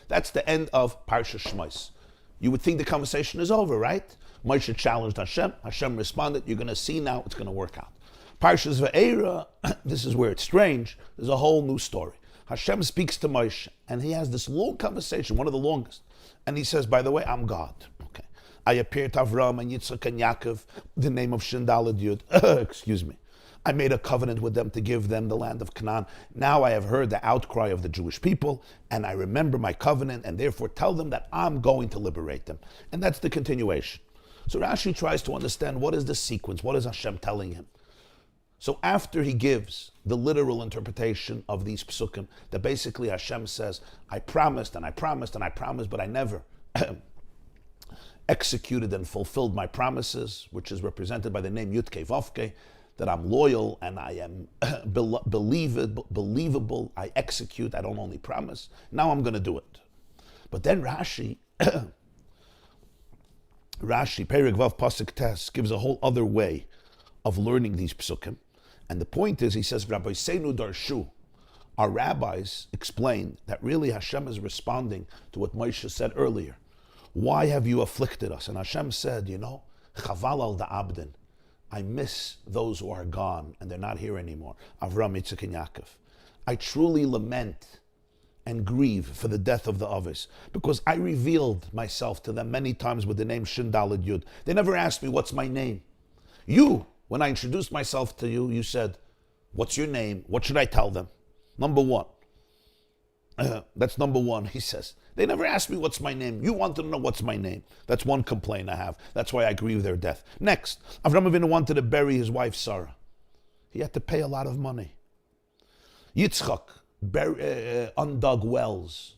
That's the end of Parshas Shmos. You would think the conversation is over, right? Moshe challenged Hashem. Hashem responded. You're going to see now. It's going to work out. Parshas Vaera, this is where it's strange. There's a whole new story. Hashem speaks to Moshe, and he has this long conversation, one of the longest. And he says, by the way, I'm God. Okay. I appeared to Avraham and Yitzchak and Yaakov, the name of Shindalad Yud. Excuse me. I made a covenant with them to give them the land of Canaan. Now I have heard the outcry of the Jewish people, and I remember my covenant, and therefore tell them that I'm going to liberate them. And that's the continuation. So Rashi tries to understand, what is the sequence? What is Hashem telling him? So after he gives the literal interpretation of these psukim, that basically Hashem says, I promised and I promised and I promised, but I never executed and fulfilled my promises, which is represented by the name Yudke Vavke, that I'm loyal and I am believable, I execute, I don't only promise. Now I'm going to do it. But then Rashi, Perek Vav Pasuk Tes, gives a whole other way of learning these psukim. And the point is, he says, Rabbi Seinu Darshu, our rabbis explain that really Hashem is responding to what Moshe said earlier. Why have you afflicted us? And Hashem said, Chaval al da'abdin, I miss those who are gone and they're not here anymore. Avraham, Yitzchak, and Yaakov. I truly lament and grieve for the death of the others, because I revealed myself to them many times with the name Shindalad Yud. They never asked me, what's my name? You, when I introduced myself to you, you said, what's your name? What should I tell them? Number one. That's number one, he says. They never asked me what's my name. You want to know what's my name. That's one complaint I have. That's why I grieve their death. Next, Avraham Avinu wanted to bury his wife Sarah. He had to pay a lot of money. Yitzchak undug wells,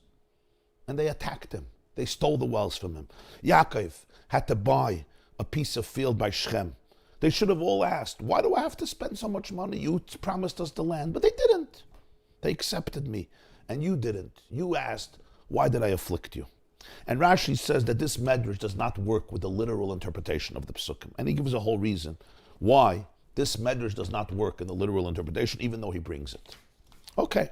and they attacked him. They stole the wells from him. Yaakov had to buy a piece of field by Shem. They should have all asked, why do I have to spend so much money? You promised us the land, but they didn't. They accepted me, and you didn't. You asked, why did I afflict you? And Rashi says that this medrash does not work with the literal interpretation of the psukim. And he gives a whole reason why this medrash does not work in the literal interpretation, even though he brings it. Okay.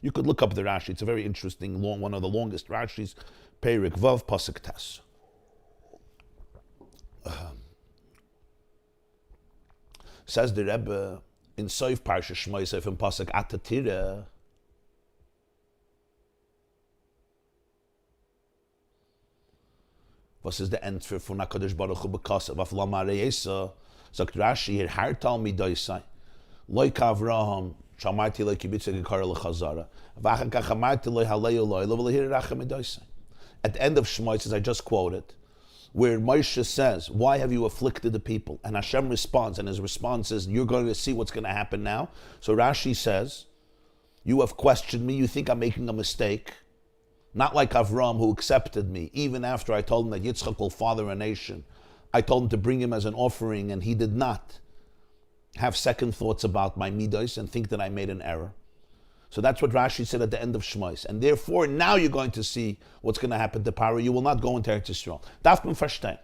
You could look up the Rashi. It's a very interesting, long, one of the longest Rashis, Perek Vav Pasuk Tes. Says the Rebbe in Soif Parshas Shmos in Pasuk Atatira. Was ist der Entfer von HaKadosh Baruch Hu b'kasav af lama reisa? Sagt Rashi hier, hartal midoisai. Loi Avraham, shamarti loi kibitze gekara lechazara. V'achan kach amarti loi haleyu loi, lo v'lehir racha midoisai. At the end of Shmos, as I just quoted, where Moshe says, why have you afflicted the people? And Hashem responds, and his response is, you're going to see what's going to happen now. So Rashi says, you have questioned me, you think I'm making a mistake. Not like Avraham, who accepted me, even after I told him that Yitzchak will father a nation. I told him to bring him as an offering, and he did not have second thoughts about my midos and think that I made an error. So that's what Rashi said at the end of Shmos. And therefore, now you're going to see what's going to happen to Paro. You will not go into Eretz Yisrael. Darf man verstehen.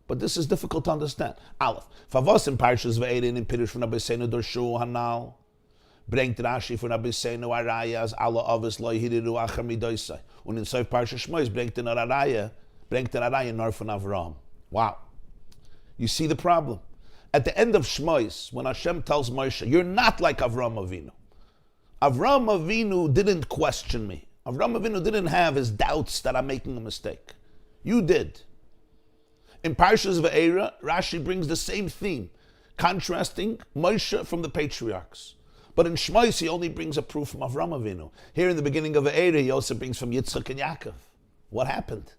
But this is difficult to understand. Aleph. Favos in Parshas Vaera in Pirush von Rabbi Seinu Dorshu Hanal. Bringt Rashi von Rabbi Seinu Arayas alle Aves Loi Hiriru Achar Midoisai. Und in Sof Parshas Shmos bringt Araya nor von Avraham. Wow. You see the problem. At the end of Shmos, when Hashem tells Moshe, you're not like Avraham Avinu. Avraham Avinu didn't question me. Avraham Avinu didn't have his doubts that I'm making a mistake. You did. In Parshas Vaera, Rashi brings the same theme, contrasting Moshe from the patriarchs. But in Shmos, he only brings a proof from Avraham Avinu. Here in the beginning of Vaera, he also brings from Yitzchak and Yaakov. What happened?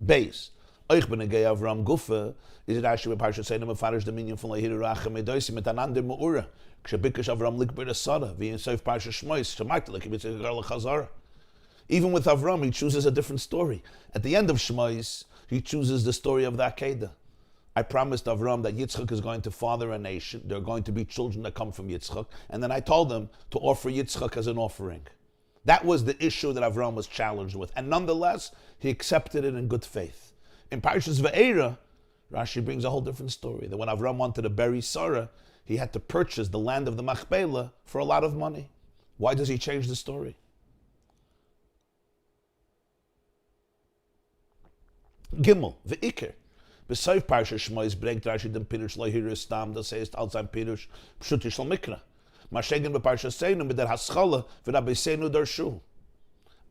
Beis. Oich benegei Avraham Gufa, is Rashi with Parshas Vaera mefarish the minion from Lehiru Rachem Medoisi mit anander Me'ura. Kshabikash Avraham likber Asara, v'yin Sof Parshas Shmos, Shamarti lekibitz gekar lechazara. Even with Avraham, he chooses a different story. At the end of Shmos, he chooses the story of the Akedah. I promised Avraham that Yitzchak is going to father a nation. There are going to be children that come from Yitzchak. And then I told them to offer Yitzchak as an offering. That was the issue that Avraham was challenged with. And nonetheless, he accepted it in good faith. In Parshas Vaera, Rashi brings a whole different story. That when Avraham wanted to bury Sarah, he had to purchase the land of the Machpelah for a lot of money. Why does he change the story? Gimel, Ve'ikir. Besoif Parshas Shmois bringt Rashi den Pirush Lohiru Stam, das heißt, als ein Pirush, Pshuti Shal Mikra. Maschegen be Parshas Seinu, mit der Haschale, für Rabbi Seinu Darshu.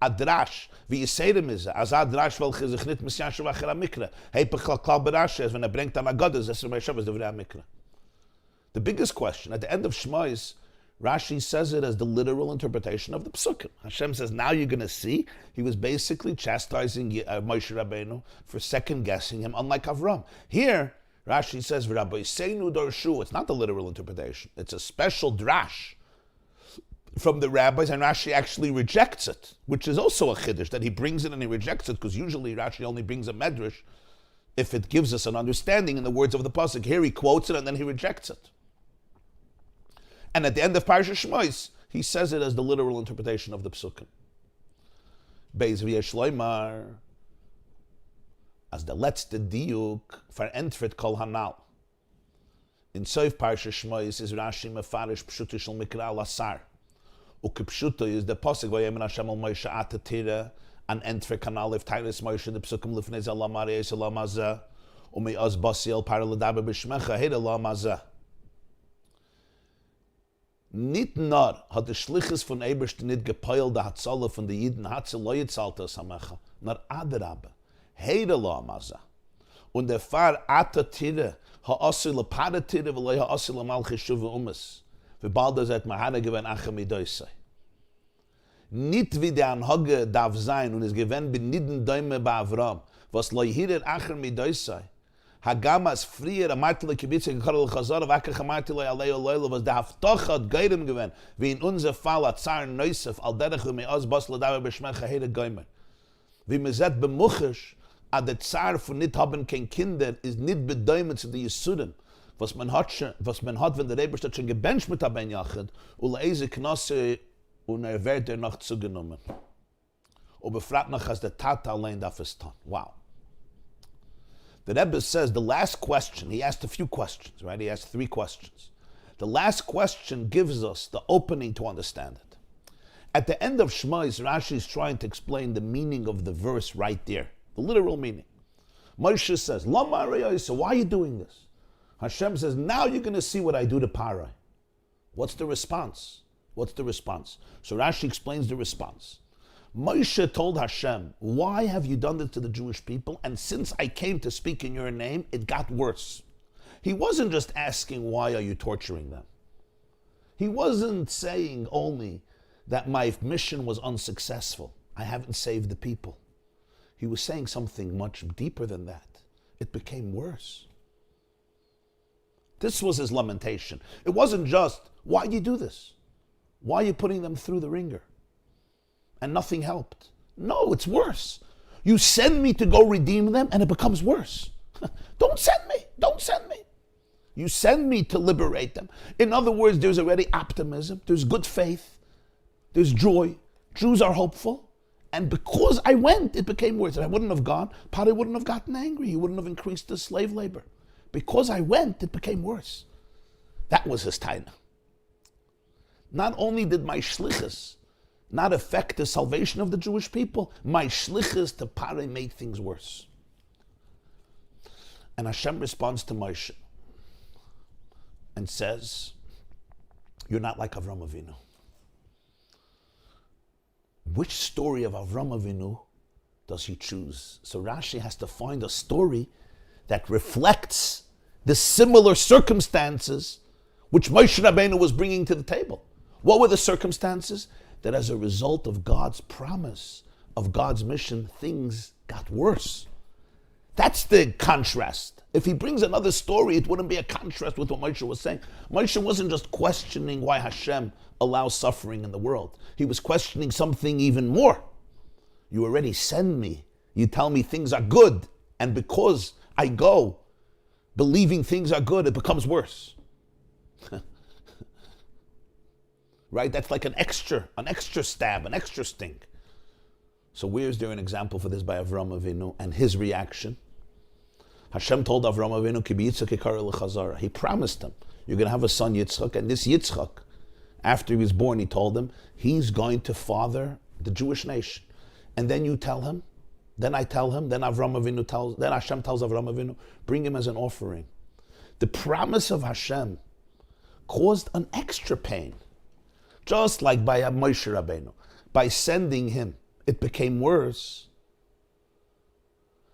Adrash, wie ihr seht is, als Adrash, welche sich nicht messianische Wacher am Mikra. Hepech Klal Berashi, als wenn bringt am Agodas, das ist mein Shabbos, der am Mikra. The biggest question, at the end of Shmois, Rashi says it as the literal interpretation of the Psukim. Hashem says, now you're going to see, he was basically chastising Moshe Rabbeinu for second-guessing him, unlike Avram. Here, Rashi says, Rabbi Seinu Darshu. It's not the literal interpretation. It's a special drash from the rabbis, and Rashi actually rejects it, which is also a chiddush, that he brings it and he rejects it, because usually Rashi only brings a medrash if it gives us an understanding in the words of the pasuk. Here he quotes it and then he rejects it. And at the end of Parshas Shmois, he says it as the literal interpretation of the psukim. Beis v'yeshloimar, as the letzte diuk verentfert kol hanal. In Soif Parshas Shmois is Rashi mefarish pshuti shel mikra lasar. Ukipshuto is the pasuk vayemen Hashem al Moshe atatira an entfer kanal if Tyrus Moshe the psukim lifnei zalam arei salam azah ume'az basiel paraladaber b'shmecha heda lam azah. Nicht nur hat der Schlichus von Eberste nicht gepeilt, der Hatzalle von den Jiden, hat sie loyezalt aus Hamecha, nur Adrabe, Heide lo Amaza. Und der Fahr Atatire, ha'asir leparatire, v'loi ha'asir lemalchi shuva umes. Wie bald er seit Mahane gewen Achem idoisei. Nicht wie der Anhoge darf sein, und es gewen bin niden Däume bei Avraham, was loi hirer Achem idoisei. Hagamas frier a martele kibitze gekarl khazar vaker gemartele aleo leilo was da haftochat geidem gewen wie in unser fall at zar Yousef al derch me as basle da beschmeche hele geimer wie me zet bemuchisch a de zar von nit haben kein kinder is nit bedeumet zu die Yesuden was man hat wenn der Rebbe schon gebencht mit dabei jachet ul eise knasse und wird noch zugenommen und befragt nach as der tat allein da festan. Wow. The Rebbe says the last question, he asked a few questions, right? He asked 3 questions. The last question gives us the opening to understand it. At the end of Shmois, Rashi is trying to explain the meaning of the verse right there, the literal meaning. Moshe says, Lama Ariella, so why are you doing this? Hashem says, now you're going to see what I do to Parai. What's the response? What's the response? So Rashi explains the response. Moshe told Hashem, why have you done this to the Jewish people? And since I came to speak in your name, it got worse. He wasn't just asking, why are you torturing them? He wasn't saying only that my mission was unsuccessful. I haven't saved the people. He was saying something much deeper than that. It became worse. This was his lamentation. It wasn't just, why do you do this? Why are you putting them through the ringer? And nothing helped. No, it's worse. You send me to go redeem them and it becomes worse. Don't send me. Don't send me. You send me to liberate them. In other words, there's already optimism. There's good faith. There's joy. Jews are hopeful. And because I went, it became worse. If I wouldn't have gone, Pari wouldn't have gotten angry. He wouldn't have increased the slave labor. Because I went, it became worse. That was his taina. Not only did my shlichus not affect the salvation of the Jewish people, my shlichus to Pari made things worse. And Hashem responds to Moshe and says, you're not like Avraham Avinu. Which story of Avraham Avinu does he choose? So Rashi has to find a story that reflects the similar circumstances which Moshe Rabbeinu was bringing to the table. What were the circumstances? That as a result of God's promise, of God's mission, things got worse. That's the contrast. If he brings another story, it wouldn't be a contrast with what Moshe was saying. Moshe wasn't just questioning why Hashem allows suffering in the world. He was questioning something even more. You already send me. You tell me things are good. And because I go, believing things are good, it becomes worse. right? That's like an extra stab, an extra sting. So where is there an example for this by Avraham Avinu and his reaction? Hashem told Avraham Avinu, Ki b'Yitzchak yikara l'chazara. He promised him, you're going to have a son Yitzchak, and this Yitzchak, after he was born, he told him, he's going to father the Jewish nation. And then you tell him, then I tell him, then Hashem tells Avraham Avinu, bring him as an offering. The promise of Hashem caused an extra pain. Just like by Moshe Rabbeinu. By sending him, it became worse.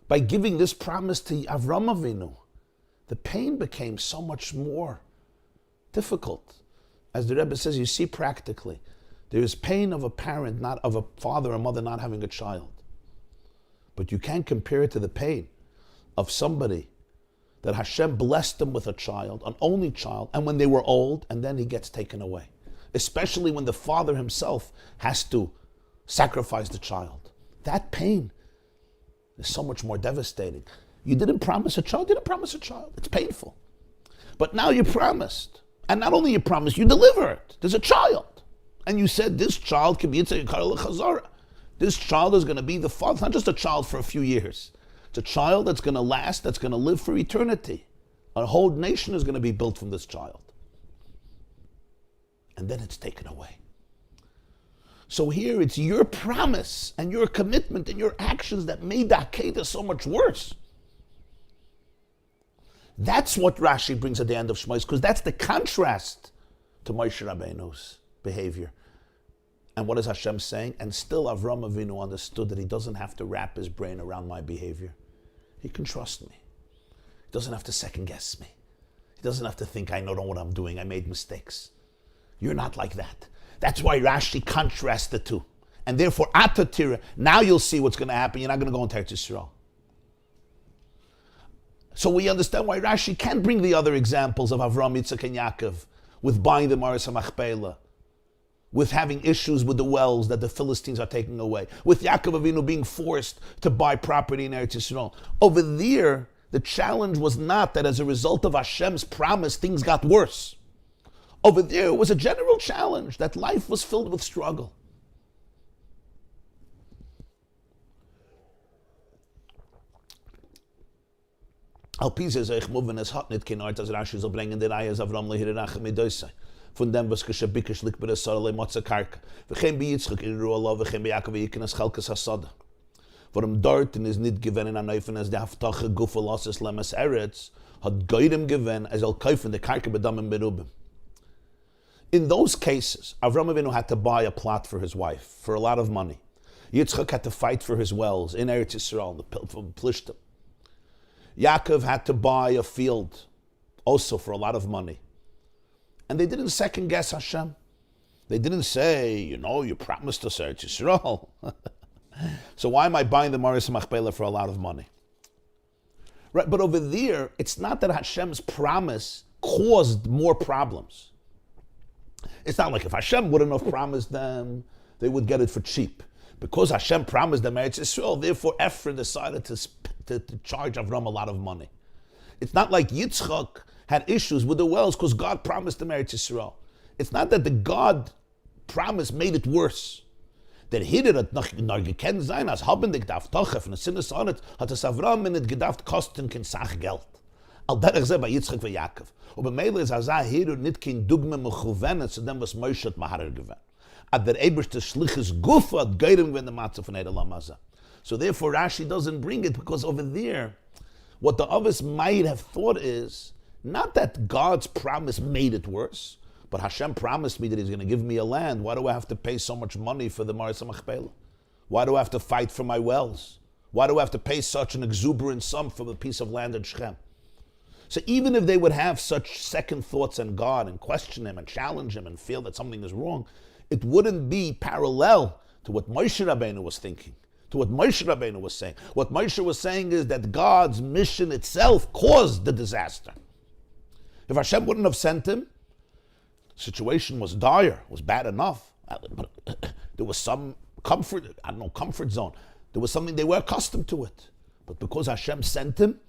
By giving this promise to Avraham Avinu, the pain became so much more difficult. As the Rebbe says, you see practically, there is pain of a parent, not of a father or mother not having a child. But you can't compare it to the pain of somebody that Hashem blessed them with a child, an only child, and when they were old, and then he gets taken away. Especially when the father himself has to sacrifice the child. That pain is so much more devastating. You didn't promise a child, It's painful. But now you promised. And not only you promised, you deliver it. There's a child. And you said this child can be chazara. This child is going to be the father. It's not just a child for a few years. It's a child that's going to last, that's going to live for eternity. A whole nation is going to be built from this child. And then it's taken away. So here it's your promise and your commitment and your actions that made the Akedah so much worse. That's what Rashi brings at the end of Shmos, because that's the contrast to Moshe Rabbeinu's behavior. And what is Hashem saying? And still Avraham Avinu understood that he doesn't have to wrap his brain around my behavior. He can trust me. He doesn't have to second guess me. He doesn't have to think, I don't know what I'm doing, I made mistakes. You're not like that. That's why Rashi contrasts the two. And therefore, Atatira, now you'll see what's going to happen. You're not going to go into Eretz Yisrael. So we understand why Rashi can bring the other examples of Avraham, Yitzchak, and Yaakov with buying the Maris HaMachpelah, with having issues with the wells that the Philistines are taking away, with Yaakov Avinu being forced to buy property in Eretz Yisrael. Over there, the challenge was not that as a result of Hashem's promise, things got worse. Over there, it was a general challenge that life was filled with struggle. Alpizes euch moven es hat nit kein Ort, as Rashi soll bringen der Eier Avram lehirach mit Doisei. Von dem was geschbikisch liegt bei der Sarle Motzakark. Wir gehen bei Yitzchak in Ruhe, wir gehen bei Yaakov in as Chalkes Hasada. Warum dort is nit gewinnen an Neufen as der Haftache Gufelosses Lemes Eretz hat Geidem gewinn as kaufen the Karke bedammen berubim. In those cases, Avraham Avinu had to buy a plot for his wife for a lot of money. Yitzchak had to fight for his wells in Eretz Yisrael, from Plishtim. Yaakov had to buy a field also for a lot of money. And they didn't second guess Hashem. They didn't say, you promised us Eretz Yisrael. So why am I buying the Maris Machpelah for a lot of money? Right, but over there, it's not that Hashem's promise caused more problems. It's not like if Hashem wouldn't have promised them, they would get it for cheap. Because Hashem promised them Eretz Yisrael, therefore Ephraim decided to charge Avram a lot of money. It's not like Yitzchak had issues with the wells because God promised them Eretz Yisrael. It's not that the God promise made it worse. That he did it noch gekennst sein, als haben die gedacht, doch, von der Sinne Sonnet, hat es Avram nicht gedacht, kosten kein Sachgeld. Al derech ze bei Yitzchak ve Yaakov. Und bei Meile ist hier nicht kein Dugme mechuvenet zu dem, was Moshe hat Maharer gewinnt. Ad der Eberste Schliches Gufa hat geirem gewinnt der Matze von Edelam Azah. So therefore Rashi doesn't bring it, because over there, what the others might have thought is, not that God's promise made it worse, but Hashem promised me that he's going to give me a land. Why do I have to pay so much money for the Maris HaMachpelah? Why do I have to fight for my wells? Why do I have to pay such an exuberant sum for a piece of land in Shem? So even if they would have such second thoughts on God and question him and challenge him and feel that something is wrong, it wouldn't be parallel to what Moshe Rabbeinu was thinking, to what Moshe Rabbeinu was saying. What Moshe was saying is that God's mission itself caused the disaster. If Hashem wouldn't have sent him, the situation was dire, was bad enough. But there was some comfort zone. There was something they were accustomed to it. But because Hashem sent him,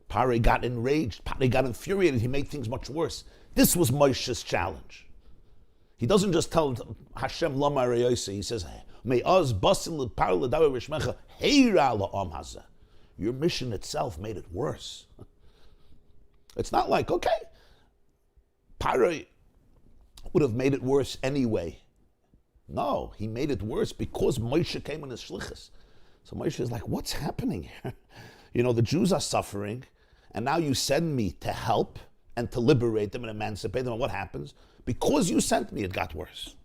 Pare got enraged, Pare got infuriated, he made things much worse. This was Moshe's challenge. He doesn't just tell Hashem Lama Ariella. He says, "May us basin l'par l'davar v'shmecha heira la'am hazeh." Your mission itself made it worse. It's not like, okay, Paro would have made it worse anyway. No, he made it worse because Moshe came in his shlichus. So Moshe is like, what's happening here? The Jews are suffering, and now you send me to help and to liberate them and emancipate them. And what happens? Because you sent me, it got worse.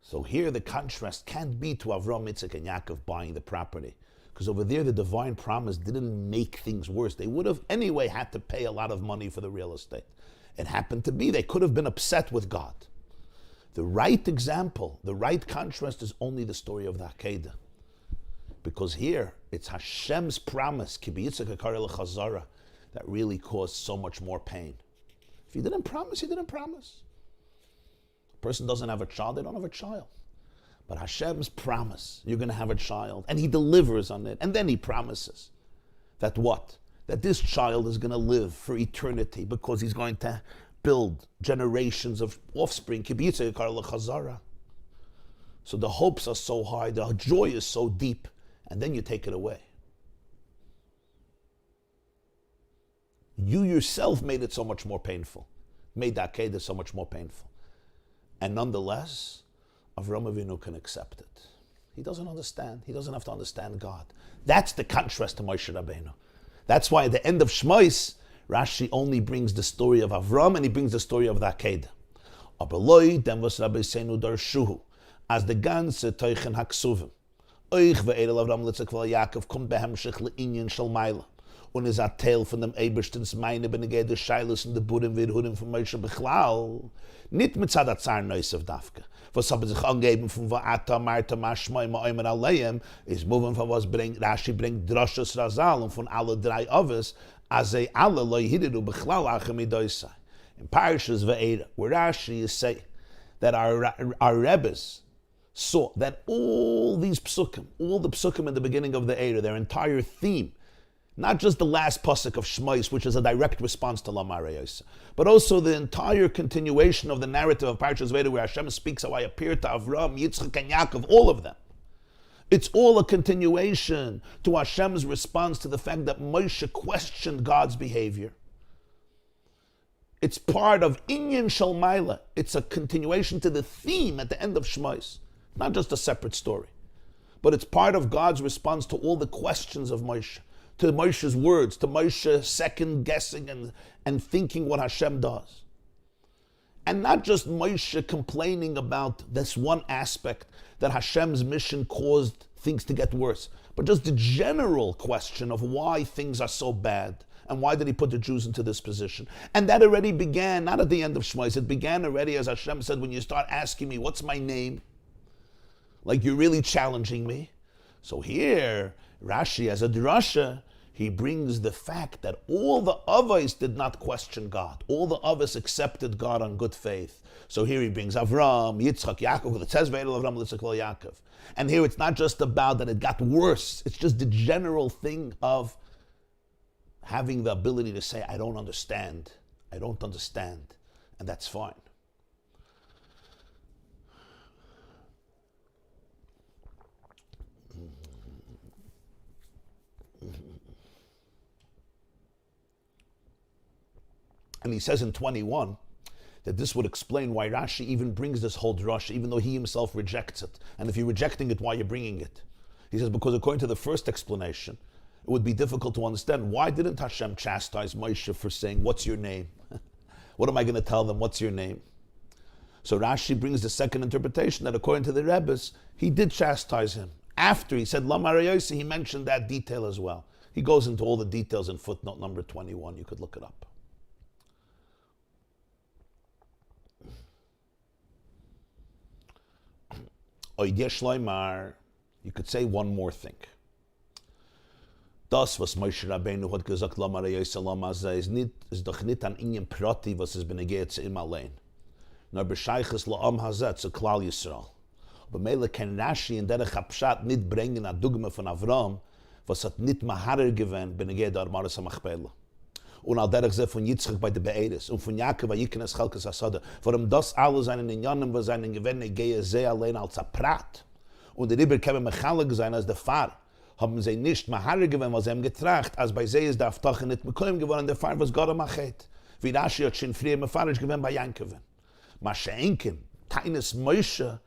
So here the contrast can't be to Avraham, Yitzchak, and Yaakov buying the property. Because over there the divine promise didn't make things worse. They would have anyway had to pay a lot of money for the real estate. It happened to be they could have been upset with God. The right example, the right contrast is only the story of the Akedah. Because here, it's Hashem's promise, Ki Yitzchak Akarei L'Chazara, that really caused so much more pain. If he didn't promise, he didn't promise. A person doesn't have a child, they don't have a child. But Hashem's promise, you're going to have a child, and he delivers on it, and then he promises that what? That this child is going to live for eternity because he's going to build generations of offspring. Ki Yitzchak Akarei L'Chazara. So the hopes are so high, the joy is so deep, and then you take it away. You yourself made it so much more painful, made the Akedah so much more painful. And nonetheless, Avraham Avinu can accept it. He doesn't understand. He doesn't have to understand God. That's the contrast to Moshe Rabbeinu. That's why at the end of Shmos, Rashi only brings the story of Avraham and he brings the story of the Akedah. Abeloi dem was Rabbi Seinu darshuhu, as the ganze Teuchen haksuvim. Euch ve'edel Avraham litzak vel Yaakov kommt behemshich le'inyan shel Meila. Und is a tale von dem Eberstens meine benegeh der Scheiles und der Burim Virhurim von Moshe Bechlal. Nicht mit Zadatzar Neusef Dafke. Was haben sich angegeben von Va'ata Marta Mashmai Ma'omer Aleim ist moving von was Rashi bringt Droshes Razal und von alle drei Oves as alle Loi Hididu Bechlal Achemidoisai. In Parshas Vaera, where Rashi is saying that our Rebbes saw that all these psukim, all the psukim in the beginning of the Eira, their entire theme, not just the last pasuk of Shmos, which is a direct response to Lama Ariella, but also the entire continuation of the narrative of Parshas Vaera, where Hashem speaks how I appeared to Avraham, Yitzchak, and Yaakov, all of them. It's all a continuation to Hashem's response to the fact that Moshe questioned God's behavior. It's part of Inyan Shel Maila. It's a continuation to the theme at the end of Shmos, not just a separate story, but it's part of God's response to all the questions of Moshe, to Moshe's words, to Moshe second guessing and thinking what Hashem does. And not just Moshe complaining about this one aspect that Hashem's mission caused things to get worse, but just the general question of why things are so bad and why did he put the Jews into this position. And that already began, not at the end of Shmos, it began already, as Hashem said, when you start asking me, what's my name? Like you're really challenging me. So here, Rashi, as a drasha, he brings the fact that all the Avos did not question God. All the Avos accepted God on good faith. So here he brings Avraham, Yitzchak, Yaakov, the Teves Ve'edel Avraham, Yitzchak, Yaakov. And here it's not just about that it got worse. It's just the general thing of having the ability to say, I don't understand. And that's fine. And he says in 21 that this would explain why Rashi even brings this whole drasha, even though he himself rejects it. And if you're rejecting it, why are you bringing it? He says, because according to the first explanation, it would be difficult to understand why didn't Hashem chastise Moshe for saying, what's your name? What am I going to tell them? What's your name? So Rashi brings the second interpretation that according to the Rebbes, he did chastise him. After he said Lama Ariella, he mentioned that detail as well. He goes into all the details in footnote number 21. You could look it up. You could say one more thing. Das, was Moshe Rabbeinu hat gesagt, Lama Ariella Lama Hazeh, ist doch nicht an Inyan Prati, was es benegeht zu ihm allein. Nur bescheiches La'am Hazeh zu Klal Yisrael. Aber Mele kann Rashi in derech Hapshat nicht bringen a Dugme von Avraham, was hat nicht Maharer gewinnt, benegeht der Armaris HaMachpelah. Und al derech ze von Yitzchak bei der Be'eres. Und von Yaakov bei Yikenes Chalkes Asada. Vor dem das alle seinen Inyanim, was seinen Gewinne gehe sehr allein als a Prat. Und die Ribber kämen Mechalig sein als der Pfarr. Haben sie nicht Mahare gewinnt, was sie haben getracht, als bei sie ist der Aftache nicht Mekoim geworden, der Pfarr, was Gott machet. Wie Rashi hat schon früher Mepharisch gewinnt bei Yankowin. Maschenken, keines Moshe,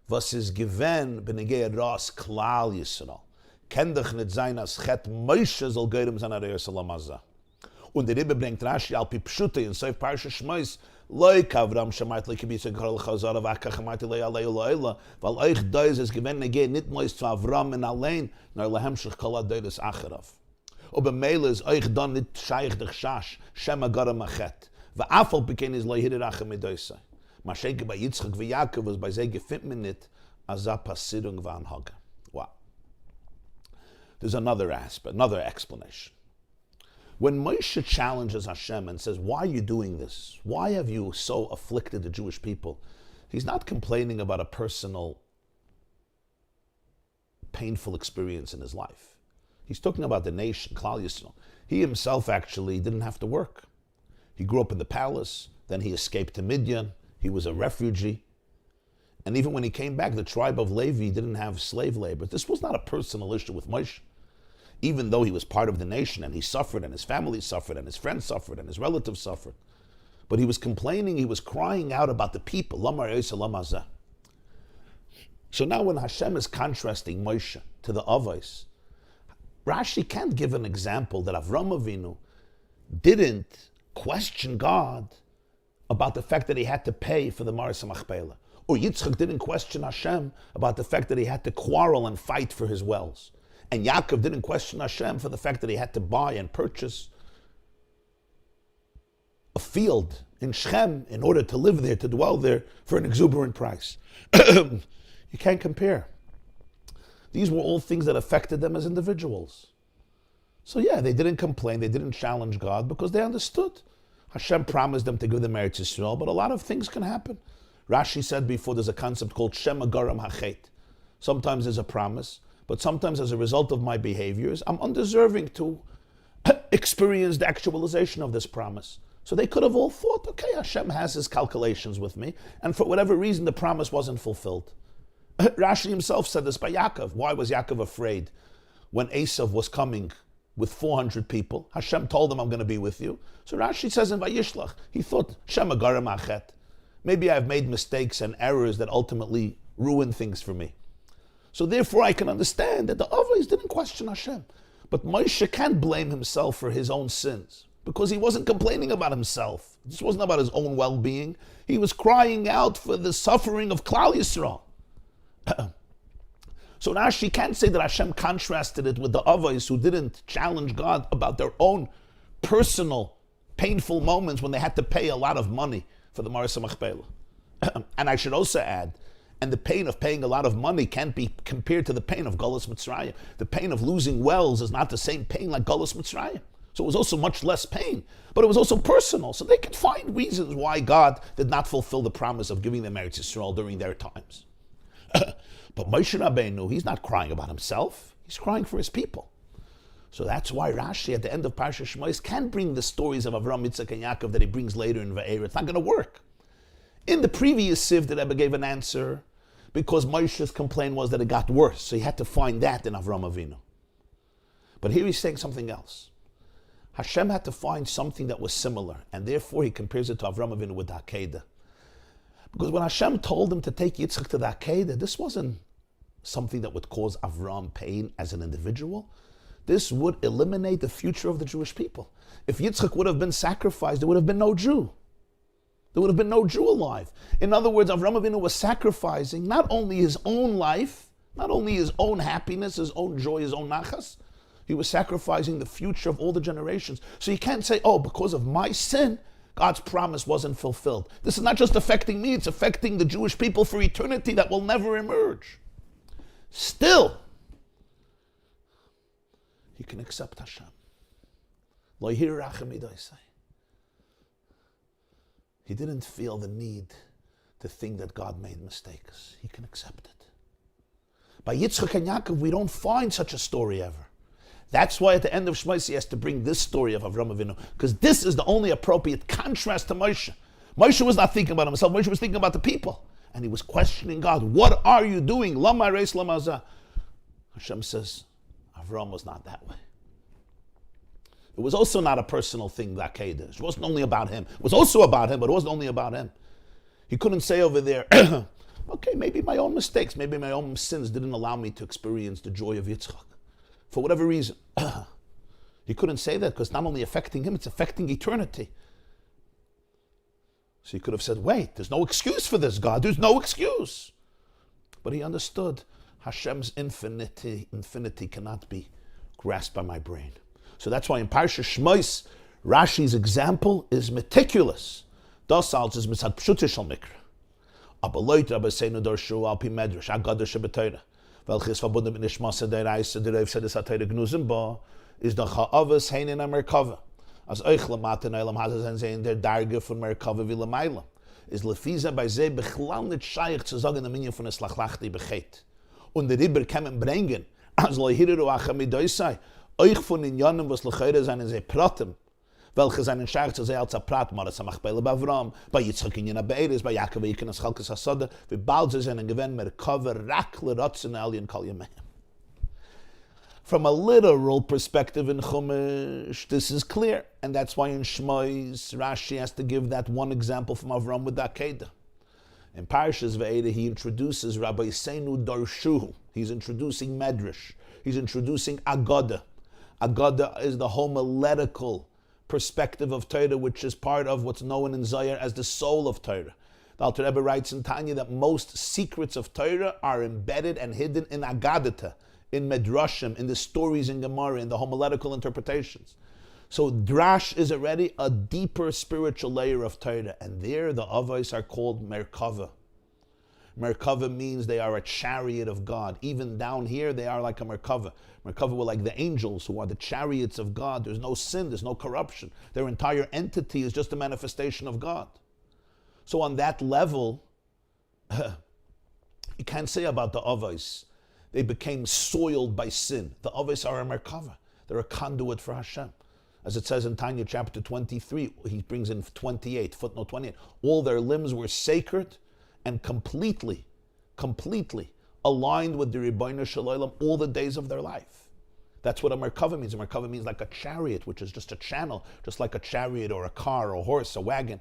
was ist gewinnt, bin ich raus, Klal Yisrael. Kann doch nicht sein, als Chet Moshe soll gehören sein Ariella Simkha. Und der Rebbe bringt Rashi al Pipshute in Seif Parshas Shmois, Leuk Avraham Shemait Lekibisa Karol Chazara Vaka Chamati Le'alei Le'ila, weil euch Deus es gewinnt gehen nicht Mois zu Avraham in allein, nur Lehemshich Kol HaDeus Acharav. Aber Meile ist euch dann nicht Scheich dich Shash, Shem Agara Machet. Ve'afal bekein is Le'hiri Rache Medoisai. Maschenke bei Yitzchak wie Yaakov, was bei sie gefindt man nicht, als a Passierung war an Haga. Wow. There's another aspect, another explanation. When Moshe challenges Hashem and says, why are you doing this? Why have you so afflicted the Jewish people? He's not complaining about a personal, painful experience in his life. He's talking about the nation, Klal Yisrael. He himself actually didn't have to work. He grew up in the palace, then he escaped to Midian, he was a refugee. And even when he came back, the tribe of Levi didn't have slave labor. This was not a personal issue with Moshe. Even though he was part of the nation and he suffered and his family suffered and his friends suffered and his relatives suffered. But he was complaining, he was crying out about the people. So now when Hashem is contrasting Moshe to the Avos, Rashi can't give an example that Avraham Avinu didn't question God about the fact that he had to pay for the Maris Machpelah. Or Yitzchak didn't question Hashem about the fact that he had to quarrel and fight for his wells. And Yaakov didn't question Hashem for the fact that he had to buy and purchase a field in Shem in order to live there, to dwell there for an exuberant price. You can't compare. These were all things that affected them as individuals. So yeah, they didn't complain, they didn't challenge God because they understood. Hashem promised them to give them Eretz Yisrael, but a lot of things can happen. Rashi said before, there's a concept called Shem Agaram Hachet. Sometimes there's a promise, but sometimes as a result of my behaviors, I'm undeserving to experience the actualization of this promise. So they could have all thought, okay, Hashem has his calculations with me, and for whatever reason the promise wasn't fulfilled. Rashi himself said this by Yaakov. Why was Yaakov afraid when Esav was coming with 400 people? Hashem told him, I'm going to be with you. So Rashi says in Vayishlach, he thought, Shem Agaram Hachet. Maybe I've made mistakes and errors that ultimately ruin things for me. So therefore I can understand that the Avos didn't question Hashem. But Moshe can't blame himself for his own sins because he wasn't complaining about himself. This wasn't about his own well-being. He was crying out for the suffering of Klal Yisrael. So Rashi can't say that Hashem contrasted it with the Avos who didn't challenge God about their own personal, painful moments when they had to pay a lot of money for the Maris Machpelah. And I should also add, and the pain of paying a lot of money can't be compared to the pain of Galus Mitzrayim. The pain of losing wells is not the same pain like Galus Mitzrayim. So it was also much less pain, but it was also personal. So they could find reasons why God did not fulfill the promise of giving them Eretz Yisrael during their times. But Moshe Rabbeinu, he's not crying about himself. He's crying for his people. So that's why Rashi at the end of Parshas Shmois can bring the stories of Avraham, Yitzchak, and Yaakov that he brings later in Vaera. It's not going to work. In the previous Siv, the Rebbe gave an answer because Moshe's complaint was that it got worse. So he had to find that in Avraham Avinu. But here he's saying something else. Hashem had to find something that was similar, and therefore he compares it to Avraham Avinu with the Akedah. Because when Hashem told him to take Yitzchak to the Akedah, this wasn't something that would cause Avraham pain as an individual. This would eliminate the future of the Jewish people. If Yitzchak would have been sacrificed, there would have been no Jew. There would have been no Jew alive. In other words, Avraham Avinu was sacrificing not only his own life, not only his own happiness, his own joy, his own nachas, he was sacrificing the future of all the generations. So you can't say, oh, because of my sin, God's promise wasn't fulfilled. This is not just affecting me, it's affecting the Jewish people for eternity that will never emerge. Still, he can accept Hashem. He didn't feel the need to think that God made mistakes. He can accept it. By Yitzchak and Yaakov, we don't find such a story ever. That's why at the end of Shmos he has to bring this story of Avraham Avinu, because this is the only appropriate contrast to Moshe. Moshe was not thinking about himself, Moshe was thinking about the people. And he was questioning God, what are you doing? Lama reis lama zah. Hashem says, Avraham was not that way. It was also not a personal thing, that Kedah. It wasn't only about him. It was also about him, but it wasn't only about him. He couldn't say over there, okay, maybe my own mistakes, maybe my own sins didn't allow me to experience the joy of Yitzchak. For whatever reason. He couldn't say that because it's not only affecting him, it's affecting eternity. So he could have said, wait, there's no excuse for this, God. There's no excuse. But he understood Hashem's infinity cannot be grasped by my brain. So that's why in Parshas Shmos, Rashi's example is meticulous. Das als is mitzad pshuta shel mikra. Aber Leute, aber seinu dorshu al pi medrash, agada shebetoira. Welches verbunden mit nishmasa der Reise, der Reif sedes ha-teire gnuzim ba, is doch ha-avas heinen am Merkava. Als euch lemate neulam hat es ein der Darge von Merkava wie lemeilam. Is lefiza bei ze bechlal nicht scheich zu sagen, der Minion von es lachlachti bechet. Und der Ribber kämen bringen, als lehiru achamidoisai, euch von den Jannen, was lechere seinen sie praten, welche seinen Scheich zu sehr als Prat, Maras HaMachpeile bei Avraham, bei Yitzchak in Jena Be'eres, bei Yaakov Yikin as Chalkes HaSoda, wie bald sie seinen Gewinn Merkava rak l'rotzen alien kol yameim. From a literal perspective in Chumash, this is clear, and that's why in Shmos, Rashi has to give that one example from Avraham with that Kedah. In Parshas Vaera, he introduces Rabbi Seinu Darshu. He's introducing Medrash. He's introducing Agada. Agada is the homiletical perspective of Torah, which is part of what's known in Zohar as the soul of Torah. The Alter Rebbe writes in Tanya that most secrets of Torah are embedded and hidden in Agadata, in Medrashim, in the stories in Gemara, in the homiletical interpretations. So Drash is already a deeper spiritual layer of Torah, and there the Avos are called Merkava. Merkava means they are a chariot of God. Even down here, they are like a Merkava. Merkava were like the angels who are the chariots of God. There's no sin, there's no corruption. Their entire entity is just a manifestation of God. So on that level, you can't say about the Avos, they became soiled by sin. The Avos are a Merkava. They're a conduit for Hashem. As it says in Tanya chapter 23, he brings in 28, footnote 28. All their limbs were sacred and completely aligned with the Ribbono Shel Olam all the days of their life. That's what a Merkava means. A Merkava means like a chariot, which is just a channel, just like a chariot or a car or a horse, a wagon.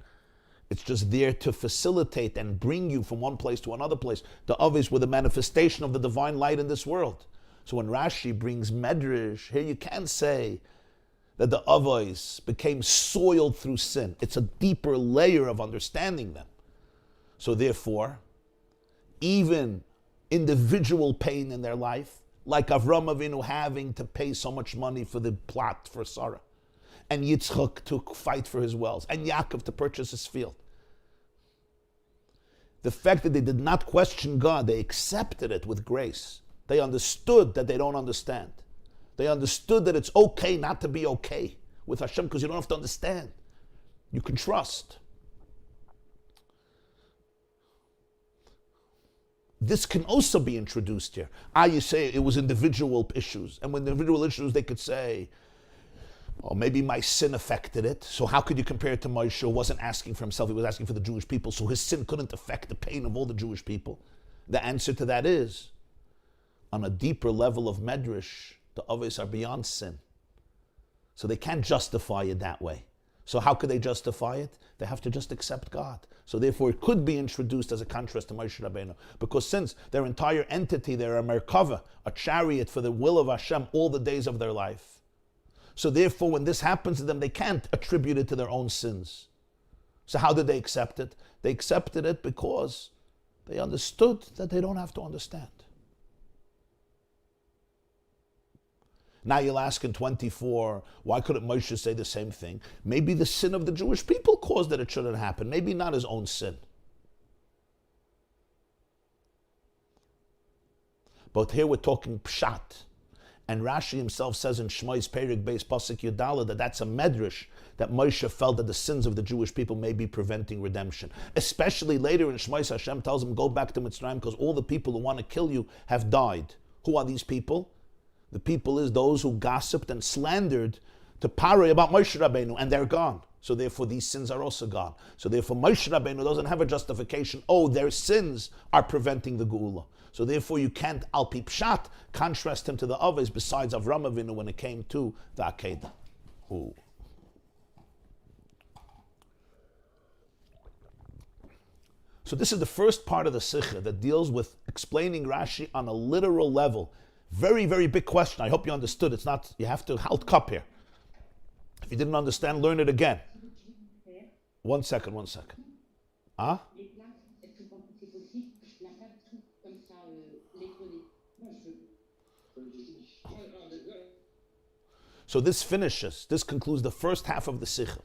It's just there to facilitate and bring you from one place to another place. The Avos were the manifestation of the divine light in this world. So when Rashi brings Medrash, here you can't say that the Avos became soiled through sin. It's a deeper layer of understanding them. So therefore, even individual pain in their life, like Avraham Avinu having to pay so much money for the plot for Sarah, and Yitzchak to fight for his wells, and Yaakov to purchase his field. The fact that they did not question God, they accepted it with grace. They understood that they don't understand. They understood that it's okay not to be okay with Hashem because you don't have to understand. You can trust. This can also be introduced here. You say it was individual issues. And with individual issues, they could say, oh, maybe my sin affected it. So how could you compare it to Moshe, who wasn't asking for himself, he was asking for the Jewish people, so his sin couldn't affect the pain of all the Jewish people? The answer to that is, on a deeper level of Medrash, the Avos are beyond sin. So they can't justify it that way. So how could they justify it? They have to just accept God. So therefore it could be introduced as a contrast to Moshe Rabbeinu. Because since their entire entity, they're a Merkava, a chariot for the will of Hashem all the days of their life. So therefore when this happens to them, they can't attribute it to their own sins. So how did they accept it? They accepted it because they understood that they don't have to understand. Now you'll ask in 24, why couldn't Moshe say the same thing? Maybe the sin of the Jewish people caused that it shouldn't happen. Maybe not his own sin. But here we're talking pshat. And Rashi himself says in Shmos Perek Beis Pasuk Yudala that that's a medrash, that Moshe felt that the sins of the Jewish people may be preventing redemption. Especially later in Shmos, Hashem tells him, go back to Mitzrayim because all the people who want to kill you have died. Who are these people? The people is those who gossiped and slandered to Paro about Moshe Rabbeinu, and they're gone. So therefore these sins are also gone. So therefore Moshe Rabbeinu doesn't have a justification. Oh, their sins are preventing the Geula. So therefore you can't al pi pshat contrast him to the others besides Avraham Avinu when it came to the Akedah. Ooh. So this is the first part of the Sikha that deals with explaining Rashi on a literal level. Very, very big question. I hope you understood. It's not, you have to halt cup here. If you didn't understand, learn it again. One second. Huh? So this concludes the first half of the Sikha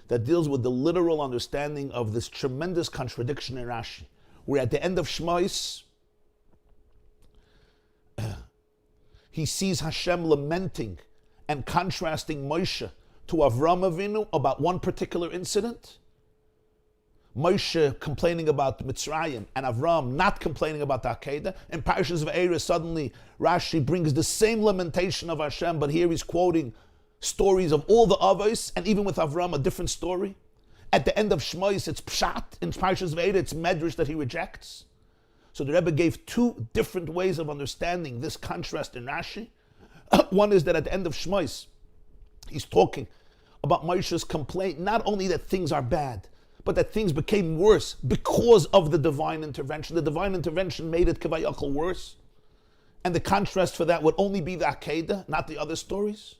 that deals with the literal understanding of this tremendous contradiction in Rashi, where at the end of Shmois, he sees Hashem lamenting and contrasting Moshe to Avraham Avinu about one particular incident. Moshe complaining about Mitzrayim and Avraham not complaining about the Akedah. In Parshas Vaera, suddenly Rashi brings the same lamentation of Hashem, but here he's quoting stories of all the Avos, and even with Avraham, a different story. At the end of Shmois, it's Pshat. In Parshas Vaera, it's Medrash that he rejects. So the Rebbe gave two different ways of understanding this contrast in Rashi. One is that at the end of Shmois, he's talking about Moshe's complaint, not only that things are bad, but that things became worse because of the divine intervention. The divine intervention made it kavayachal worse. And the contrast for that would only be the Akedah, not the other stories.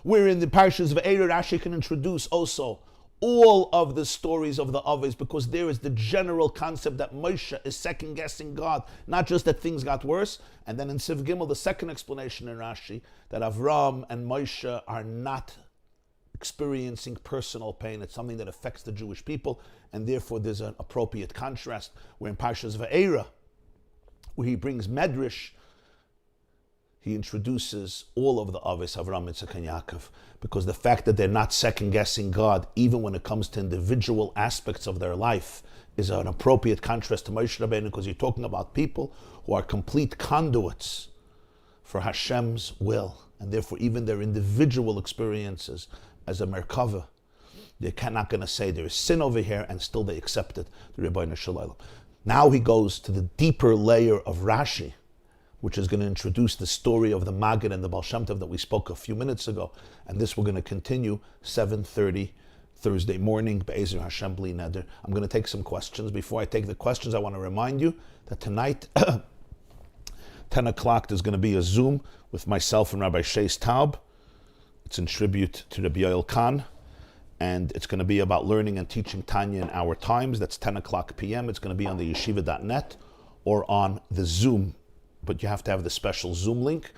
Where in the Parshas Vaera, Rashi can introduce also all of the stories of the Avos, because there is the general concept that Moshe is second-guessing God, not just that things got worse. And then in Siv Gimel, the second explanation in Rashi, that Avraham and Moshe are not experiencing personal pain. It's something that affects the Jewish people, and therefore there's an appropriate contrast, where in Parshas Vaera, where he brings Medrash, he introduces all of the Avos, Avraham, Yitzchak, and Yaakov, because the fact that they're not second-guessing God, even when it comes to individual aspects of their life, is an appropriate contrast to Moshe Rabbeinu, because you're talking about people who are complete conduits for Hashem's will, and therefore even their individual experiences as a Merkava, they're not going to say there is sin over here, and still they accept it, the Rebbeinu Shalom. Now he goes to the deeper layer of Rashi, which is going to introduce the story of the Maggid and the Baal Shem Tov that we spoke a few minutes ago. And this we're going to continue 7:30 Thursday morning, Be'ezer Hashem Bli Neder. I'm going to take some questions. Before I take the questions, I want to remind you that tonight, 10 o'clock, there's going to be a Zoom with myself and Rabbi Shais Taub. It's in tribute to Rabbi Yael Khan. And it's going to be about learning and teaching Tanya in our times. That's 10 o'clock p.m. It's going to be on the yeshiva.net or on the Zoom, but you have to have the special Zoom link.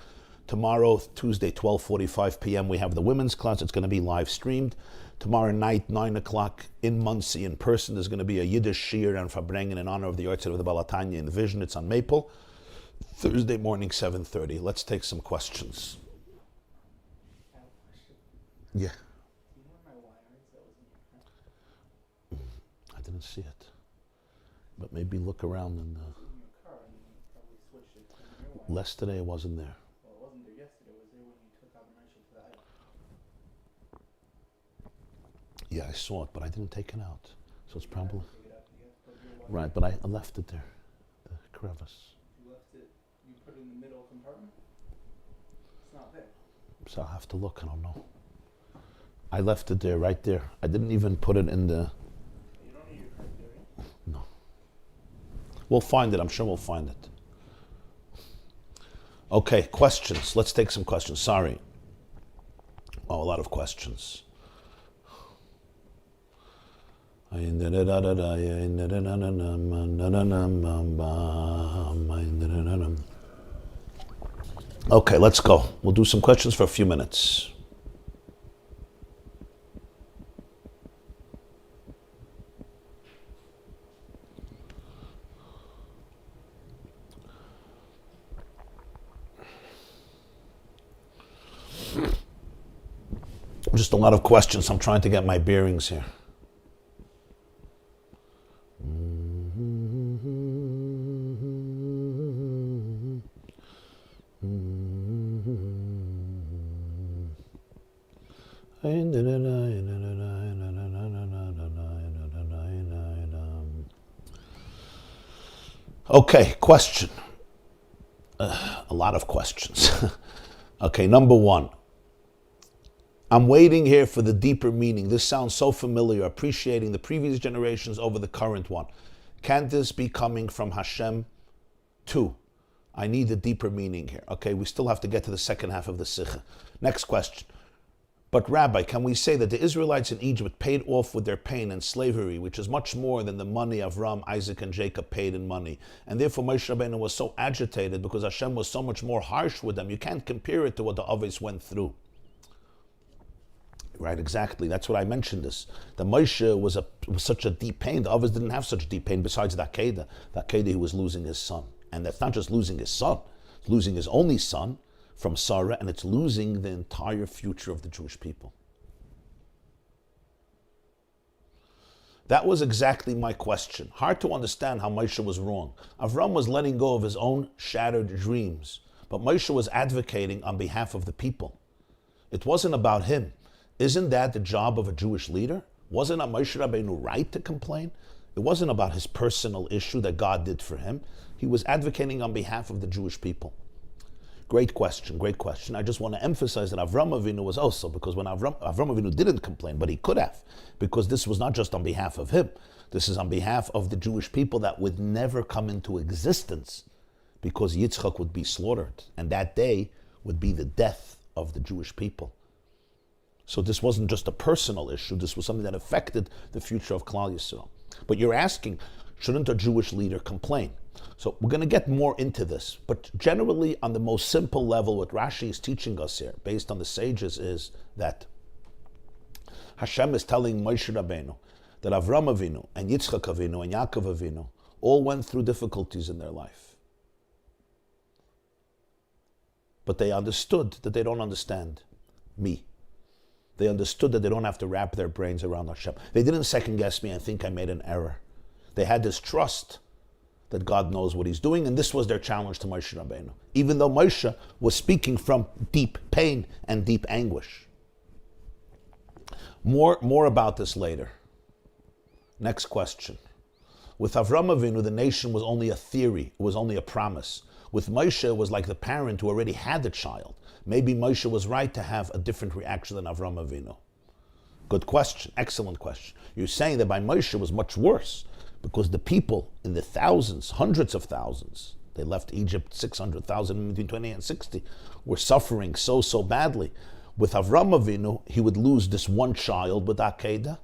Tomorrow, Tuesday, 12:45 p.m., we have the women's class. It's going to be live streamed. Tomorrow night, 9 o'clock, in Monsey, in person, there's going to be a Yiddish Shir and Fabrengen in honor of the Yortzeit of the Baal Tanya in Vision. It's on Maple. Thursday morning, 7:30. Let's take some questions. Yeah. I didn't see it. But maybe look around and... Yesterday it wasn't there. Well, it wasn't there yesterday. It was there when you took out the Mersha for the item. Yeah, I saw it, but I didn't take it out. So it's probably... Right, but I left it there. The crevice. You left it... You put it in the middle compartment? It's not there. So I'll have to look. I don't know. I left it there, right there. I didn't even put it in the... You don't need your card there, right? No. We'll find it. I'm sure we'll find it. Okay, questions. Let's take some questions. Sorry. Oh, a lot of questions. Okay, let's go. We'll do some questions for a few minutes. Just a lot of questions. I'm trying to get my bearings here. Okay, question. A lot of questions. Okay, number one. I'm waiting here for the deeper meaning. This sounds so familiar, appreciating the previous generations over the current one. Can this be coming from Hashem too? I need a deeper meaning here. Okay, we still have to get to the second half of the Sikha. Next question. But Rabbi, can we say that the Israelites in Egypt paid off with their pain and slavery, which is much more than the money Avraham, Isaac, and Jacob paid in money? And therefore Moshe Rabbeinu was so agitated because Hashem was so much more harsh with them. You can't compare it to what the Avos went through. Right, exactly. That's what I mentioned this. The Moshe was such a deep pain. The others didn't have such deep pain besides the Akedah. The Akedah, he was losing his son. And that's not just losing his son. It's losing his only son from Sarah, and it's losing the entire future of the Jewish people. That was exactly my question. Hard to understand how Moshe was wrong. Avraham was letting go of his own shattered dreams, but Moshe was advocating on behalf of the people. It wasn't about him. Isn't that the job of a Jewish leader? Wasn't Moshe Rabbeinu right to complain? It wasn't about his personal issue that God did for him. He was advocating on behalf of the Jewish people. Great question, great question. I just want to emphasize that Avraham Avinu was also, because when Avraham Avinu didn't complain, but he could have, because this was not just on behalf of him. This is on behalf of the Jewish people that would never come into existence because Yitzchak would be slaughtered. And that day would be the death of the Jewish people. So this wasn't just a personal issue, this was something that affected the future of Klal Yisrael. But you're asking, shouldn't a Jewish leader complain? So we're going to get more into this, but generally on the most simple level, what Rashi is teaching us here, based on the sages, is that Hashem is telling Moshe Rabbeinu that Avraham Avinu and Yitzchak Avinu and Yaakov Avinu all went through difficulties in their life. But they understood that they don't understand me. They understood that they don't have to wrap their brains around Hashem. They didn't second guess me and think I made an error. They had this trust that God knows what he's doing, and this was their challenge to Moshe Rabbeinu, even though Moshe was speaking from deep pain and deep anguish. More about this later. Next question. With Avraham Avinu, the nation was only a theory, it was only a promise. With Moshe, it was like the parent who already had the child. Maybe Moshe was right to have a different reaction than Avraham Avinu. Good question, excellent question. You're saying that by Moshe was much worse, because the people in the thousands, hundreds of thousands, they left Egypt, 600,000 between 20 and 60, were suffering so badly. With Avraham Avinu, he would lose this one child with Akedah.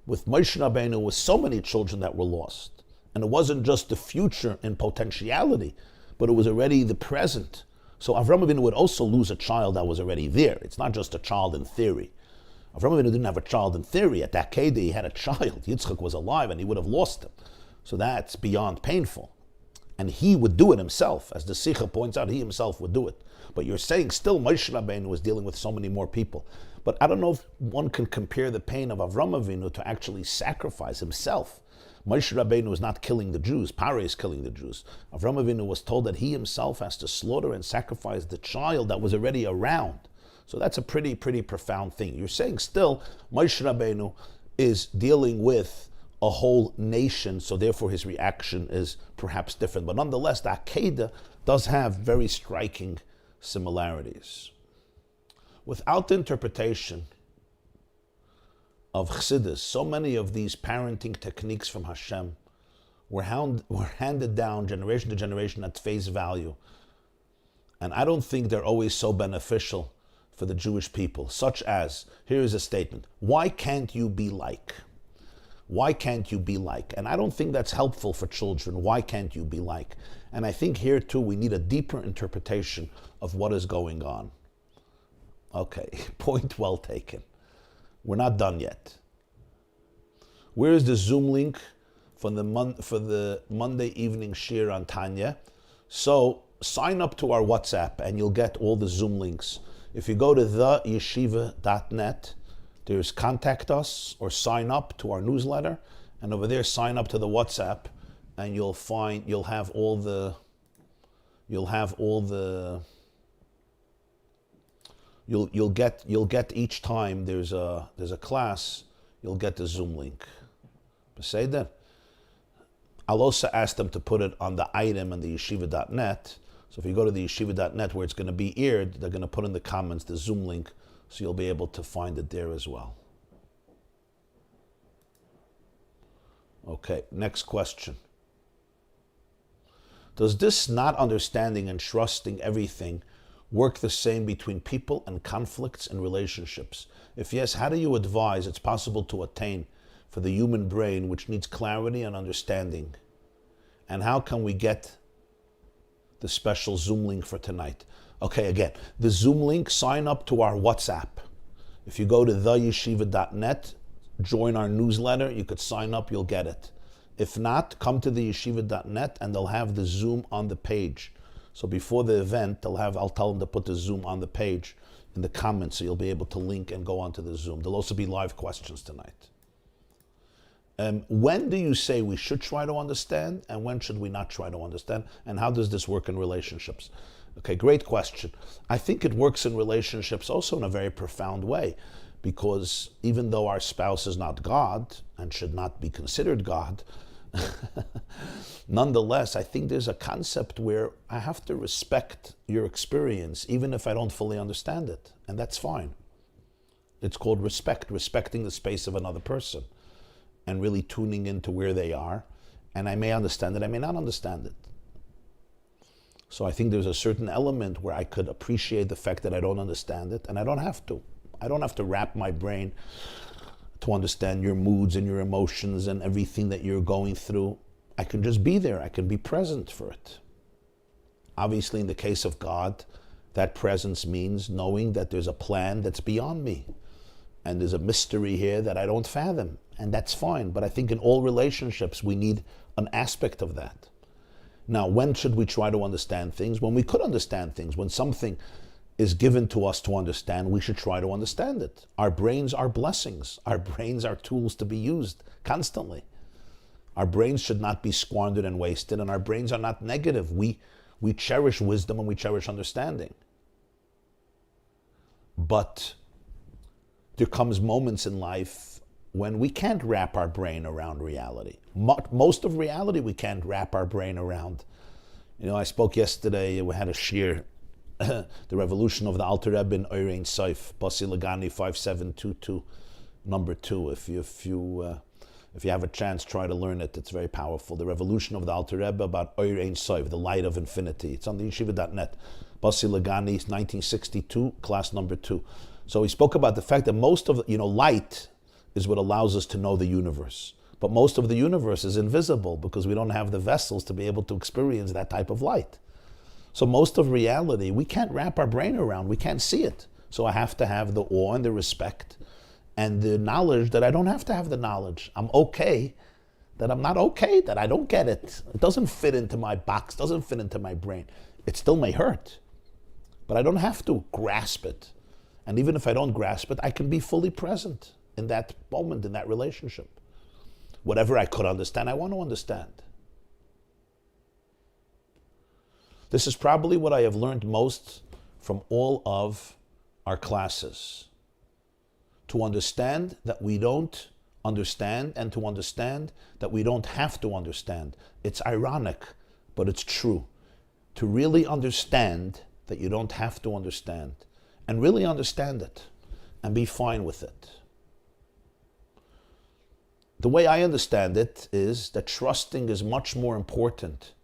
With Moshe Rabbeinu, with so many children that were lost. And it wasn't just the future in potentiality, but it was already the present. So Avraham Avinu would also lose a child that was already there. It's not just a child in theory. Avraham Avinu didn't have a child in theory. At that Akedah, he had a child. Yitzchak was alive and he would have lost him. So that's beyond painful. And he would do it himself. As the Sichos points out, he himself would do it. But you're saying still Moshe Rabbeinu was dealing with so many more people. But I don't know if one can compare the pain of Avraham Avinu to actually sacrifice himself. Moshe Rabbeinu is not killing the Jews. Pare is killing the Jews. Avraham Avinu was told that he himself has to slaughter and sacrifice the child that was already around. So that's a pretty profound thing. You're saying still Moshe Rabbeinu is dealing with a whole nation, so therefore his reaction is perhaps different. But nonetheless, the Akedah does have very striking similarities. Without the interpretation of Chassidus, so many of these parenting techniques from Hashem were handed down generation to generation at face value. And I don't think they're always so beneficial for the Jewish people, such as, here is a statement, why can't you be like? Why can't you be like? And I don't think that's helpful for children. Why can't you be like? And I think here too, we need a deeper interpretation of what is going on. Okay, point well taken. We're not done yet. Where is the Zoom link for the Monday evening shir on Tanya? So sign up to our WhatsApp and you'll get all the Zoom links. If you go to theyeshiva.net, there's contact us or sign up to our newsletter, and over there sign up to the WhatsApp, and you'll have all the You'll get each time there's a class, you'll get the Zoom link. Say that. I'll also ask them to put it on the item on the yeshiva.net. So if you go to the yeshiva.net where it's going to be aired, they're going to put in the comments the Zoom link, so you'll be able to find it there as well. Okay, next question. Does this not understanding and trusting everything work the same between people and conflicts and relationships? If yes, how do you advise it's possible to attain for the human brain, which needs clarity and understanding? And how can we get the special Zoom link for tonight? Okay, again, the Zoom link, sign up to our WhatsApp. If you go to theyeshiva.net, join our newsletter, you could sign up, you'll get it. If not, come to the yeshiva.net and they'll have the Zoom on the page. So before the event, I'll tell them to put the Zoom on the page in the comments, so you'll be able to link and go onto the Zoom. There'll also be live questions tonight. When do you say we should try to understand, and when should we not try to understand? And how does this work in relationships? Okay, great question. I think it works in relationships also in a very profound way, because even though our spouse is not God and should not be considered God, nonetheless, I think there's a concept where I have to respect your experience, even if I don't fully understand it, and that's fine. It's called respect, respecting the space of another person, and really tuning into where they are. And I may understand it, I may not understand it. So I think there's a certain element where I could appreciate the fact that I don't understand it, and I don't have to. I don't have to wrap my brain to understand your moods and your emotions and everything that you're going through. I can just be there, I can be present for it. Obviously, in the case of God, that presence means knowing that there's a plan that's beyond me, and there's a mystery here that I don't fathom. And that's fine, but I think in all relationships we need an aspect of that. Now, when should we try to understand things? When we could understand things. When something is given to us to understand, we should try to understand it. Our brains are blessings. Our brains are tools to be used constantly. Our brains should not be squandered and wasted, and our brains are not negative. We cherish wisdom and we cherish understanding. But there comes moments in life when we can't wrap our brain around reality. Most of reality we can't wrap our brain around. I spoke yesterday, we had a shir, the revolution of the Alter Rebbe in Oirein Seif, Basi Lagani 5722, number 2. If you have a chance, try to learn it. It's very powerful. The revolution of the Alter Rebbe about Oirein Seif, the light of infinity. It's on the yeshiva.net. Basi Lagani, 1962, class number 2. So he spoke about the fact that most of, light is what allows us to know the universe. But most of the universe is invisible because we don't have the vessels to be able to experience that type of light. So most of reality, we can't wrap our brain around, we can't see it. So I have to have the awe and the respect and the knowledge that I don't have to have the knowledge. I'm okay that I'm not okay, that I don't get it. It doesn't fit into my box, doesn't fit into my brain. It still may hurt, but I don't have to grasp it. And even if I don't grasp it, I can be fully present in that moment, in that relationship. Whatever I could understand, I want to understand. This is probably what I have learned most from all of our classes. To understand that we don't understand, and to understand that we don't have to understand. It's ironic, but it's true. To really understand that you don't have to understand, and really understand it, and be fine with it. The way I understand it is that trusting is much more important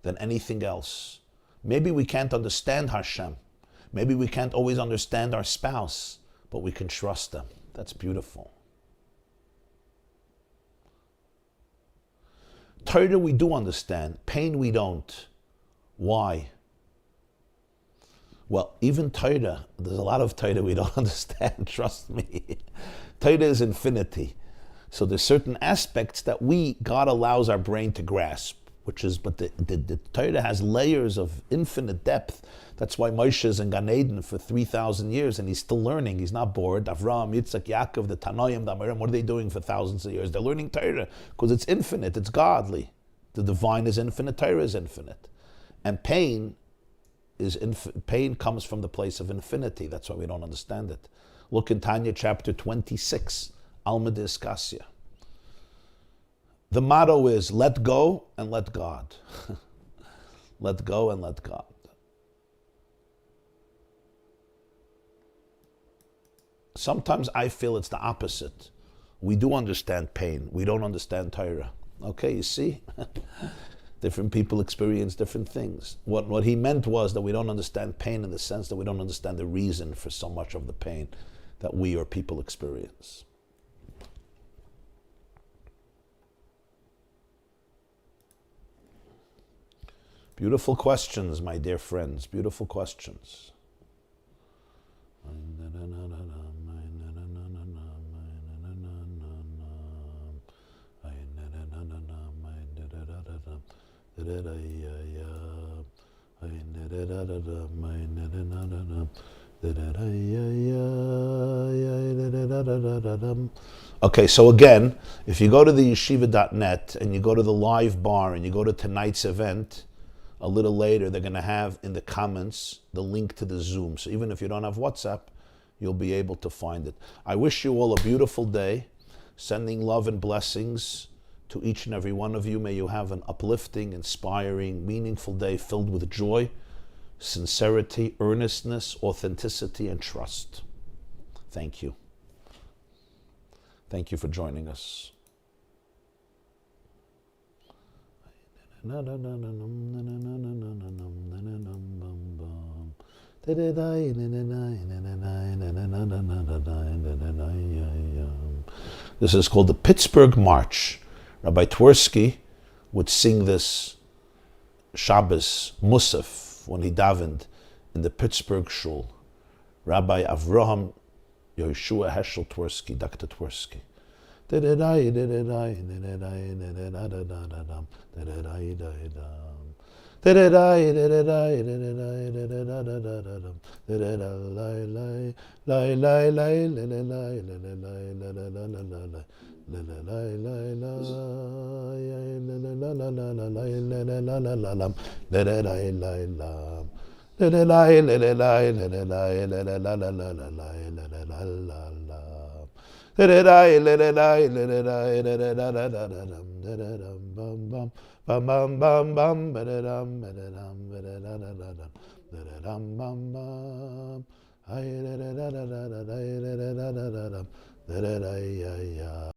than anything else. Maybe we can't understand Hashem. Maybe we can't always understand our spouse, but we can trust them. That's beautiful. Torah we do understand. Pain we don't. Why? Well, even Torah, there's a lot of Torah we don't understand, trust me. Torah is infinity. So there's certain aspects that God allows our brain to grasp, but the Torah has layers of infinite depth. That's why Moshe is in Gan Eden for 3,000 years and he's still learning. He's not bored. Avraham, Yitzchak, Yaakov, the Tanoim, the Amorim, what are they doing for thousands of years? They're learning Torah because it's infinite, it's godly. The divine is infinite, Torah is infinite. And pain pain comes from the place of infinity. That's why we don't understand it. Look in Tanya chapter 26, Alma de Iskasya. The motto is let go and let God. Let go and let God. Sometimes I feel it's the opposite. We do understand pain. We don't understand Torah. Okay, you see? Different people experience different things. What he meant was that we don't understand pain in the sense that we don't understand the reason for so much of the pain that we or people experience. Beautiful questions, my dear friends. Beautiful questions. Okay, so again, if you go to the yeshiva.net and you go to the live bar and you go to tonight's event, a little later they're going to have in the comments the link to the Zoom. So even if you don't have WhatsApp, you'll be able to find it. I wish you all a beautiful day, sending love and blessings to each and every one of you. May you have an uplifting, inspiring, meaningful day filled with joy, sincerity, earnestness, authenticity, and trust. Thank you. Thank you for joining us. This is called the Pittsburgh March. Rabbi Twersky would sing this Shabbos Musaf when he davened in the Pittsburgh shul. Rabbi Avraham Yehoshua Heschel Twersky, Dr. Twersky.